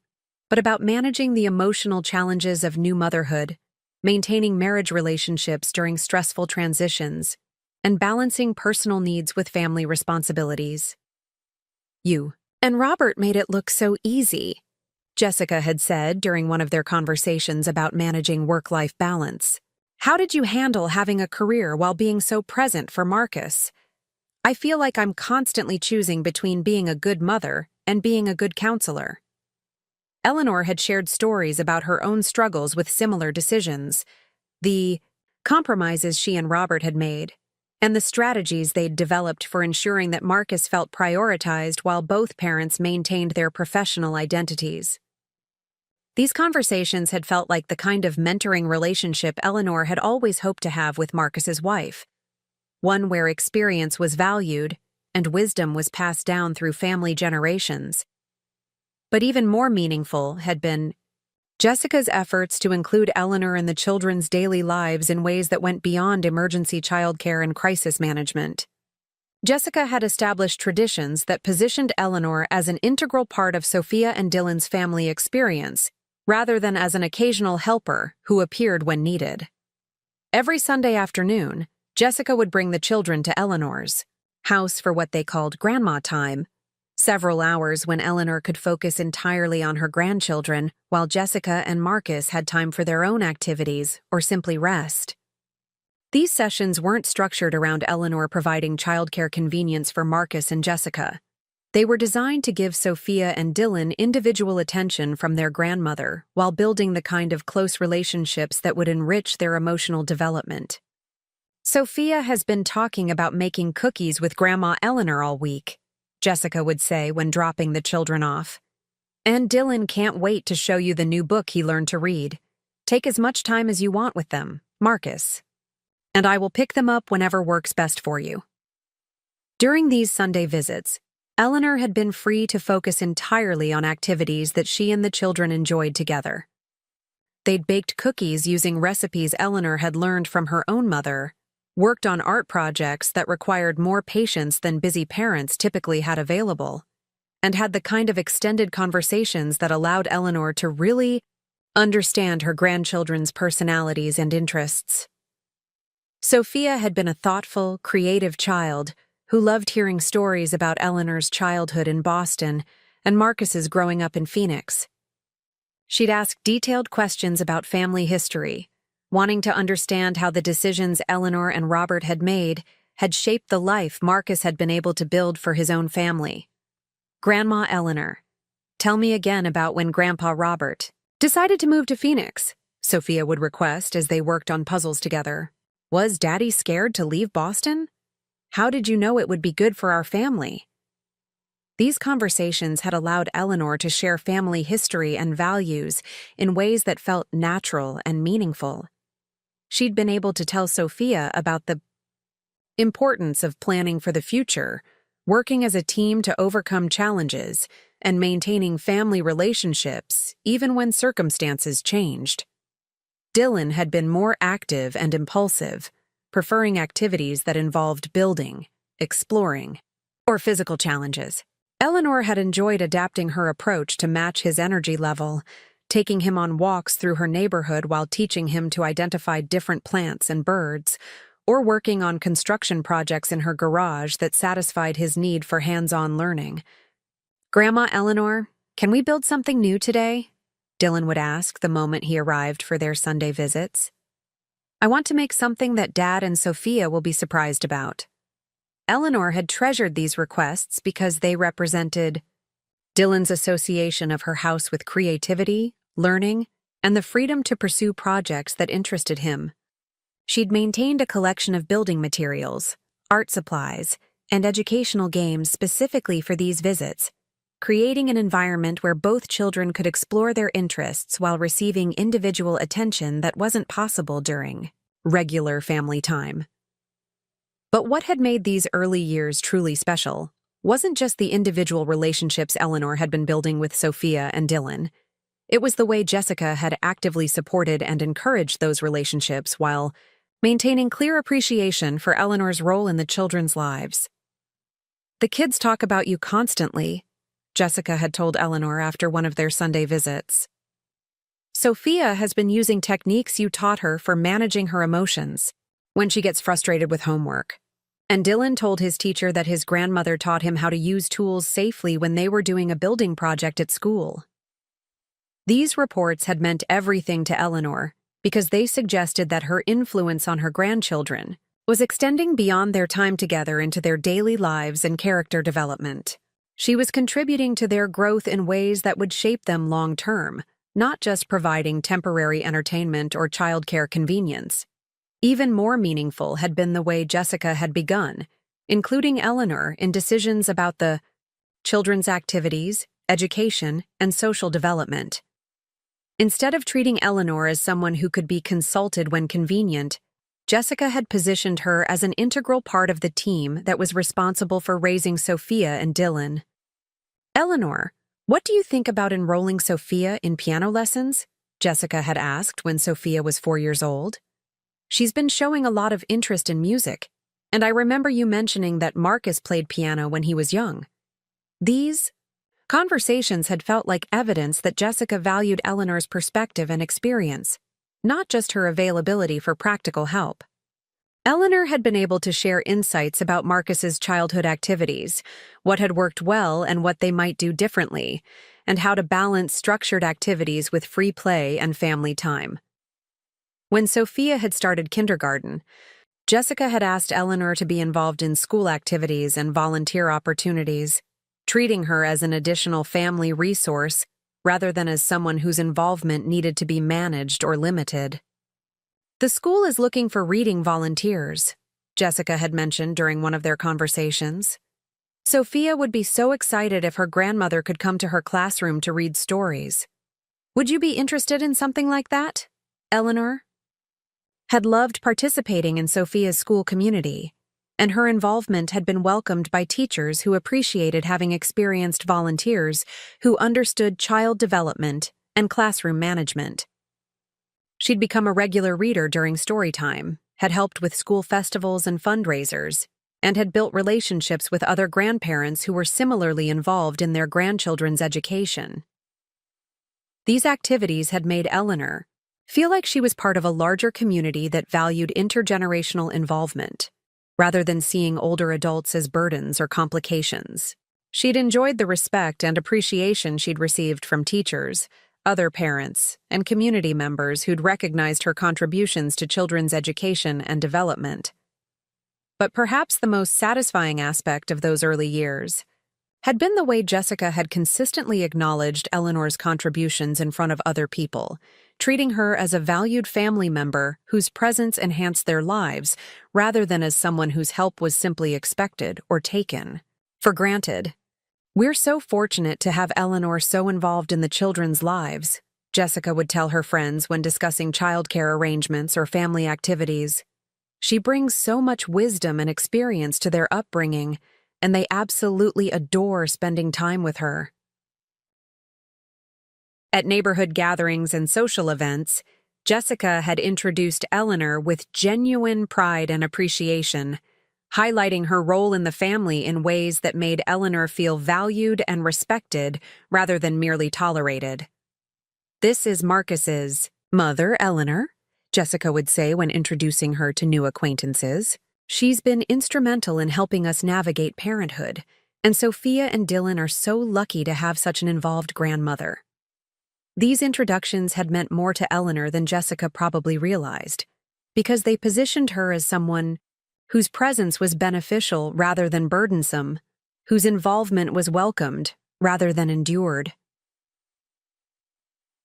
but about managing the emotional challenges of new motherhood, maintaining marriage relationships during stressful transitions, and balancing personal needs with family responsibilities. "You and Robert made it look so easy," Jessica had said during one of their conversations about managing work-life balance. "How did you handle having a career while being so present for Marcus? I feel like I'm constantly choosing between being a good mother and being a good counselor." Eleanor had shared stories about her own struggles with similar decisions, the compromises she and Robert had made, and the strategies they'd developed for ensuring that Marcus felt prioritized while both parents maintained their professional identities. These conversations had felt like the kind of mentoring relationship Eleanor had always hoped to have with Marcus's wife, one where experience was valued and wisdom was passed down through family generations. But even more meaningful had been Jessica's efforts to include Eleanor in the children's daily lives in ways that went beyond emergency childcare and crisis management. Jessica had established traditions that positioned Eleanor as an integral part of Sophia and Dylan's family experience, rather than as an occasional helper who appeared when needed. Every Sunday afternoon, Jessica would bring the children to Eleanor's house for what they called grandma time, several hours when Eleanor could focus entirely on her grandchildren, while Jessica and Marcus had time for their own activities or simply rest. These sessions weren't structured around Eleanor providing childcare convenience for Marcus and Jessica. They were designed to give Sophia and Dylan individual attention from their grandmother while building the kind of close relationships that would enrich their emotional development. Sophia has been talking about making cookies with Grandma Eleanor all week, Jessica would say when dropping the children off. And Dylan can't wait to show you the new book he learned to read. Take as much time as you want with them, Marcus. And I will pick them up whenever works best for you. During these Sunday visits, Eleanor had been free to focus entirely on activities that she and the children enjoyed together. They'd baked cookies using recipes Eleanor had learned from her own mother, worked on art projects that required more patience than busy parents typically had available, and had the kind of extended conversations that allowed Eleanor to really understand her grandchildren's personalities and interests. Sophia had been a thoughtful, creative child who loved hearing stories about Eleanor's childhood in Boston and Marcus's growing up in Phoenix. She'd ask detailed questions about family history, wanting to understand how the decisions Eleanor and Robert had made had shaped the life Marcus had been able to build for his own family. Grandma Eleanor, tell me again about when Grandpa Robert decided to move to Phoenix, Sophia would request as they worked on puzzles together. Was Daddy scared to leave Boston? How did you know it would be good for our family? These conversations had allowed Eleanor to share family history and values in ways that felt natural and meaningful. She'd been able to tell Sophia about the importance of planning for the future, working as a team to overcome challenges, and maintaining family relationships even when circumstances changed. Dylan had been more active and impulsive, preferring activities that involved building, exploring, or physical challenges. Eleanor had enjoyed adapting her approach to match his energy level, taking him on walks through her neighborhood while teaching him to identify different plants and birds, or working on construction projects in her garage that satisfied his need for hands-on learning. Grandma Eleanor, can we build something new today? Dylan would ask the moment he arrived for their Sunday visits. I want to make something that Dad and Sophia will be surprised about. Eleanor had treasured these requests because they represented Dylan's association of her house with creativity, learning, and the freedom to pursue projects that interested him. She'd maintained a collection of building materials, art supplies, and educational games specifically for these visits, creating an environment where both children could explore their interests while receiving individual attention that wasn't possible during regular family time. But what had made these early years truly special wasn't just the individual relationships Eleanor had been building with Sophia and Dylan. It was the way Jessica had actively supported and encouraged those relationships while maintaining clear appreciation for Eleanor's role in the children's lives. The kids talk about you constantly, Jessica had told Eleanor after one of their Sunday visits. Sophia has been using techniques you taught her for managing her emotions when she gets frustrated with homework. And Dylan told his teacher that his grandmother taught him how to use tools safely when they were doing a building project at school. These reports had meant everything to Eleanor because they suggested that her influence on her grandchildren was extending beyond their time together into their daily lives and character development. She was contributing to their growth in ways that would shape them long-term, not just providing temporary entertainment or childcare convenience. Even more meaningful had been the way Jessica had begun, including Eleanor in decisions about the children's activities, education, and social development. Instead of treating Eleanor as someone who could be consulted when convenient, Jessica had positioned her as an integral part of the team that was responsible for raising Sophia and Dylan. Eleanor, what do you think about enrolling Sophia in piano lessons? Jessica had asked when Sophia was 4 years old. She's been showing a lot of interest in music, and I remember you mentioning that Marcus played piano when he was young. These conversations had felt like evidence that Jessica valued Eleanor's perspective and experience, not just her availability for practical help. Eleanor had been able to share insights about Marcus's childhood activities, what had worked well and what they might do differently, and how to balance structured activities with free play and family time. When Sophia had started kindergarten, Jessica had asked Eleanor to be involved in school activities and volunteer opportunities, treating her as an additional family resource rather than as someone whose involvement needed to be managed or limited. "The school is looking for reading volunteers," Jessica had mentioned during one of their conversations. Sophia would be so excited if her grandmother could come to her classroom to read stories. "Would you be interested in something like that?" Eleanor had loved participating in Sophia's school community, and her involvement had been welcomed by teachers who appreciated having experienced volunteers who understood child development and classroom management. She'd become a regular reader during story time, had helped with school festivals and fundraisers, and had built relationships with other grandparents who were similarly involved in their grandchildren's education. These activities had made Eleanor feel like she was part of a larger community that valued intergenerational involvement, rather than seeing older adults as burdens or complications. She'd enjoyed the respect and appreciation she'd received from teachers, other parents, and community members who'd recognized her contributions to children's education and development. But perhaps the most satisfying aspect of those early years had been the way Jessica had consistently acknowledged Eleanor's contributions in front of other people, treating her as a valued family member whose presence enhanced their lives rather than as someone whose help was simply expected or taken for granted. "We're so fortunate to have Eleanor so involved in the children's lives," Jessica would tell her friends when discussing childcare arrangements or family activities. "She brings so much wisdom and experience to their upbringing, and they absolutely adore spending time with her." At neighborhood gatherings and social events, Jessica had introduced Eleanor with genuine pride and appreciation, highlighting her role in the family in ways that made Eleanor feel valued and respected rather than merely tolerated. "This is Marcus's mother, Eleanor," Jessica would say when introducing her to new acquaintances. "She's been instrumental in helping us navigate parenthood, and Sophia and Dylan are so lucky to have such an involved grandmother." These introductions had meant more to Eleanor than Jessica probably realized, because they positioned her as someone whose presence was beneficial rather than burdensome, whose involvement was welcomed rather than endured.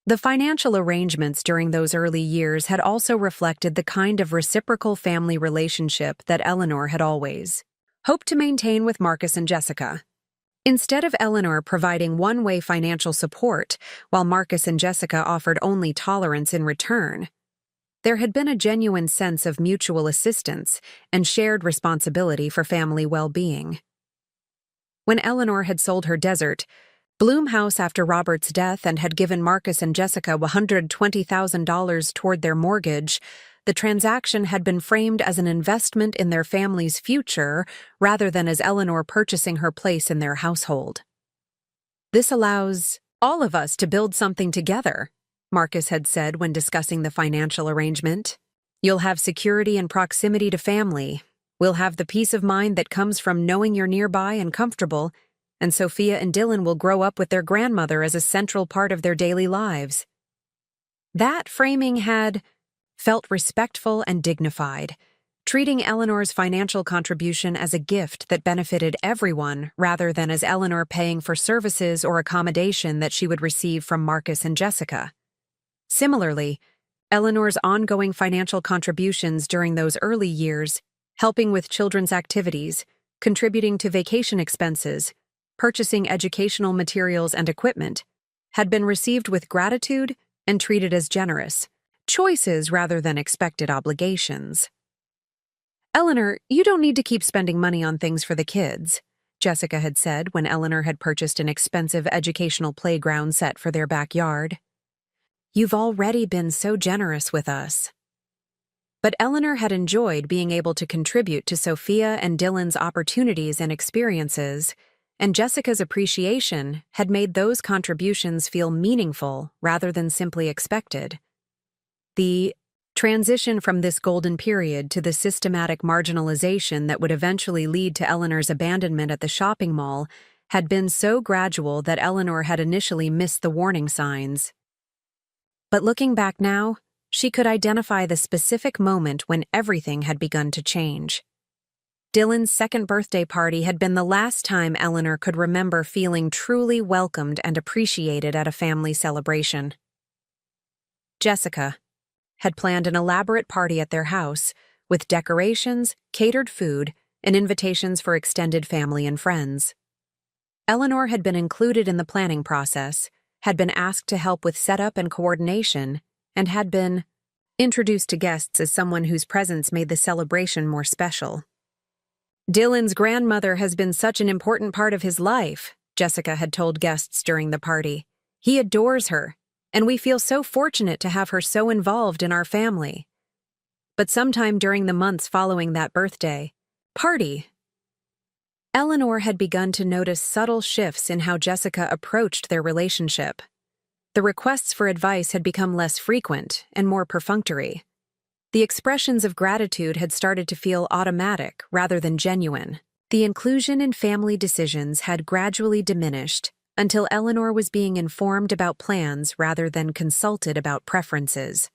The financial arrangements during those early years had also reflected the kind of reciprocal family relationship that Eleanor had always hoped to maintain with Marcus and Jessica. Instead of Eleanor providing one-way financial support, while Marcus and Jessica offered only tolerance in return, there had been a genuine sense of mutual assistance and shared responsibility for family well-being. When Eleanor had sold her desert Bloom house after Robert's death and had given Marcus and Jessica $120,000 toward their mortgage, the transaction had been framed as an investment in their family's future rather than as Eleanor purchasing her place in their household. "This allows all of us to build something together," Marcus had said when discussing the financial arrangement. "You'll have security and proximity to family. We'll have the peace of mind that comes from knowing you're nearby and comfortable, and Sophia and Dylan will grow up with their grandmother as a central part of their daily lives." That framing had felt respectful and dignified, treating Eleanor's financial contribution as a gift that benefited everyone rather than as Eleanor paying for services or accommodation that she would receive from Marcus and Jessica. Similarly, Eleanor's ongoing financial contributions during those early years, helping with children's activities, contributing to vacation expenses, purchasing educational materials and equipment, had been received with gratitude and treated as generous choices rather than expected obligations. "Eleanor, you don't need to keep spending money on things for the kids," Jessica had said when Eleanor had purchased an expensive educational playground set for their backyard. "You've already been so generous with us." But Eleanor had enjoyed being able to contribute to Sophia and Dylan's opportunities and experiences, and Jessica's appreciation had made those contributions feel meaningful rather than simply expected. The transition from this golden period to the systematic marginalization that would eventually lead to Eleanor's abandonment at the shopping mall had been so gradual that Eleanor had initially missed the warning signs. But looking back now, she could identify the specific moment when everything had begun to change. Dylan's second birthday party had been the last time Eleanor could remember feeling truly welcomed and appreciated at a family celebration. Jessica had planned an elaborate party at their house, with decorations, catered food, and invitations for extended family and friends. Eleanor had been included in the planning process, had been asked to help with setup and coordination, and had been introduced to guests as someone whose presence made the celebration more special. "Dylan's grandmother has been such an important part of his life," Jessica had told guests during the party. "He adores her, and we feel so fortunate to have her so involved in our family." But sometime during the months following that birthday party, Eleanor had begun to notice subtle shifts in how Jessica approached their relationship. The requests for advice had become less frequent and more perfunctory. The expressions of gratitude had started to feel automatic rather than genuine. The inclusion in family decisions had gradually diminished until Eleanor was being informed about plans rather than consulted about preferences.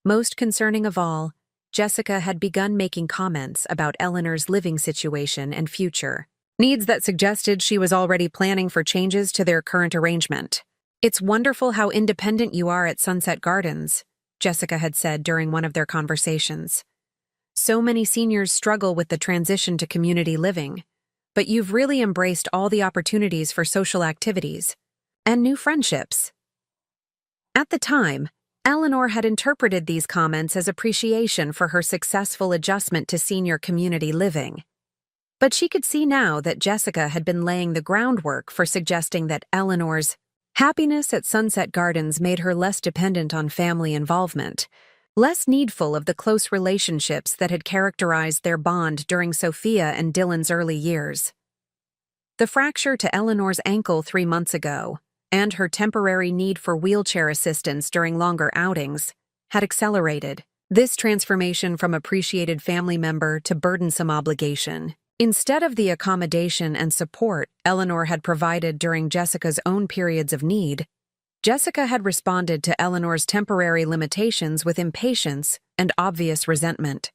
Most concerning of all, Jessica had begun making comments about Eleanor's living situation and future, needs that suggested she was already planning for changes to their current arrangement. "It's wonderful how independent you are at Sunset Gardens," Jessica had said during one of their conversations. "So many seniors struggle with the transition to community living, but you've really embraced all the opportunities for social activities and new friendships." At the time, Eleanor had interpreted these comments as appreciation for her successful adjustment to senior community living. But she could see now that Jessica had been laying the groundwork for suggesting that Eleanor's happiness at Sunset Gardens made her less dependent on family involvement, less needful of the close relationships that had characterized their bond during Sophia and Dylan's early years. The fracture to Eleanor's ankle 3 months ago, and her temporary need for wheelchair assistance during longer outings, had accelerated this transformation from appreciated family member to burdensome obligation. Instead of the accommodation and support Eleanor had provided during Jessica's own periods of need, Jessica had responded to Eleanor's temporary limitations with impatience and obvious resentment.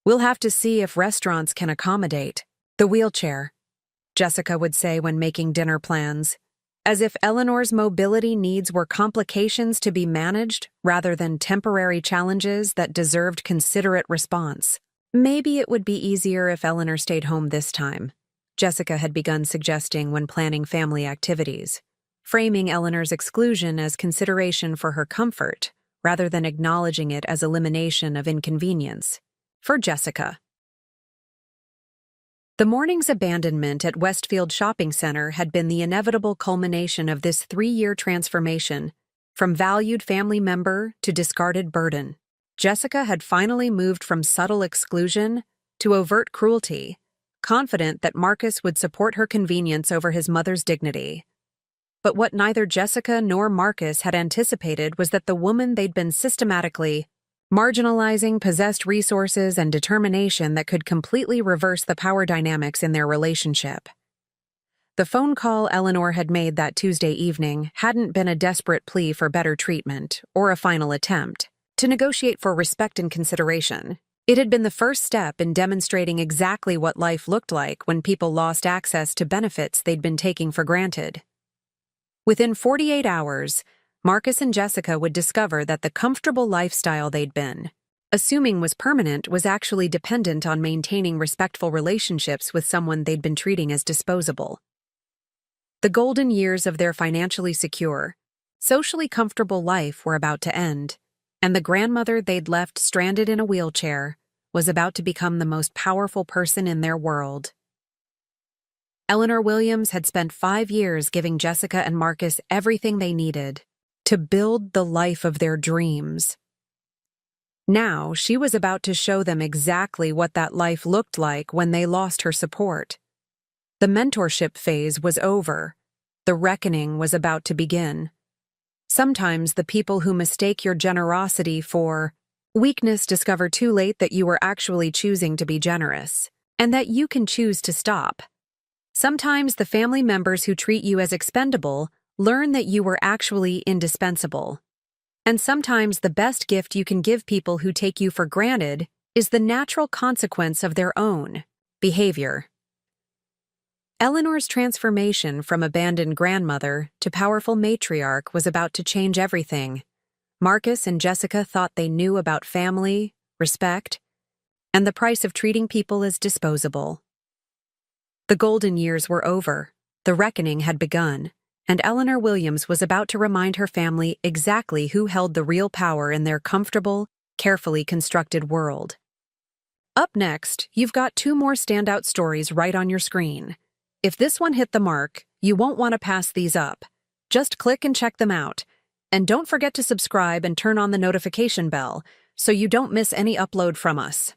"We'll have to see if restaurants can accommodate the wheelchair," Jessica would say when making dinner plans, as if Eleanor's mobility needs were complications to be managed rather than temporary challenges that deserved considerate response. "Maybe it would be easier if Eleanor stayed home this time," Jessica had begun suggesting when planning family activities, framing Eleanor's exclusion as consideration for her comfort rather than acknowledging it as elimination of inconvenience. For Jessica, the morning's abandonment at Westfield Shopping Center had been the inevitable culmination of this 3-year transformation from valued family member to discarded burden. Jessica had finally moved from subtle exclusion to overt cruelty, confident that Marcus would support her convenience over his mother's dignity. But what neither Jessica nor Marcus had anticipated was that the woman they'd been systematically marginalizing possessed resources and determination that could completely reverse the power dynamics in their relationship. The phone call Eleanor had made that Tuesday evening hadn't been a desperate plea for better treatment or a final attempt to negotiate for respect and consideration. It had been the first step in demonstrating exactly what life looked like when people lost access to benefits they'd been taking for granted. Within 48 hours, Marcus and Jessica would discover that the comfortable lifestyle they'd been assuming was permanent was actually dependent on maintaining respectful relationships with someone they'd been treating as disposable. The golden years of their financially secure, socially comfortable life were about to end, and the grandmother they'd left stranded in a wheelchair was about to become the most powerful person in their world. Eleanor Williams had spent 5 years giving Jessica and Marcus everything they needed to build the life of their dreams. Now, she was about to show them exactly what that life looked like when they lost her support. The mentorship phase was over. The reckoning was about to begin. Sometimes the people who mistake your generosity for weakness discover too late that you were actually choosing to be generous, and that you can choose to stop. Sometimes the family members who treat you as expendable learn that you were actually indispensable. And sometimes the best gift you can give people who take you for granted is the natural consequence of their own behavior. Eleanor's transformation from abandoned grandmother to powerful matriarch was about to change everything. Marcus and Jessica thought they knew about family, respect, and the price of treating people as disposable. The golden years were over, the reckoning had begun, and Eleanor Williams was about to remind her family exactly who held the real power in their comfortable, carefully constructed world. Up next, you've got 2 more standout stories right on your screen. If this one hit the mark, you won't want to pass these up. Just click and check them out. And don't forget to subscribe and turn on the notification bell so you don't miss any upload from us.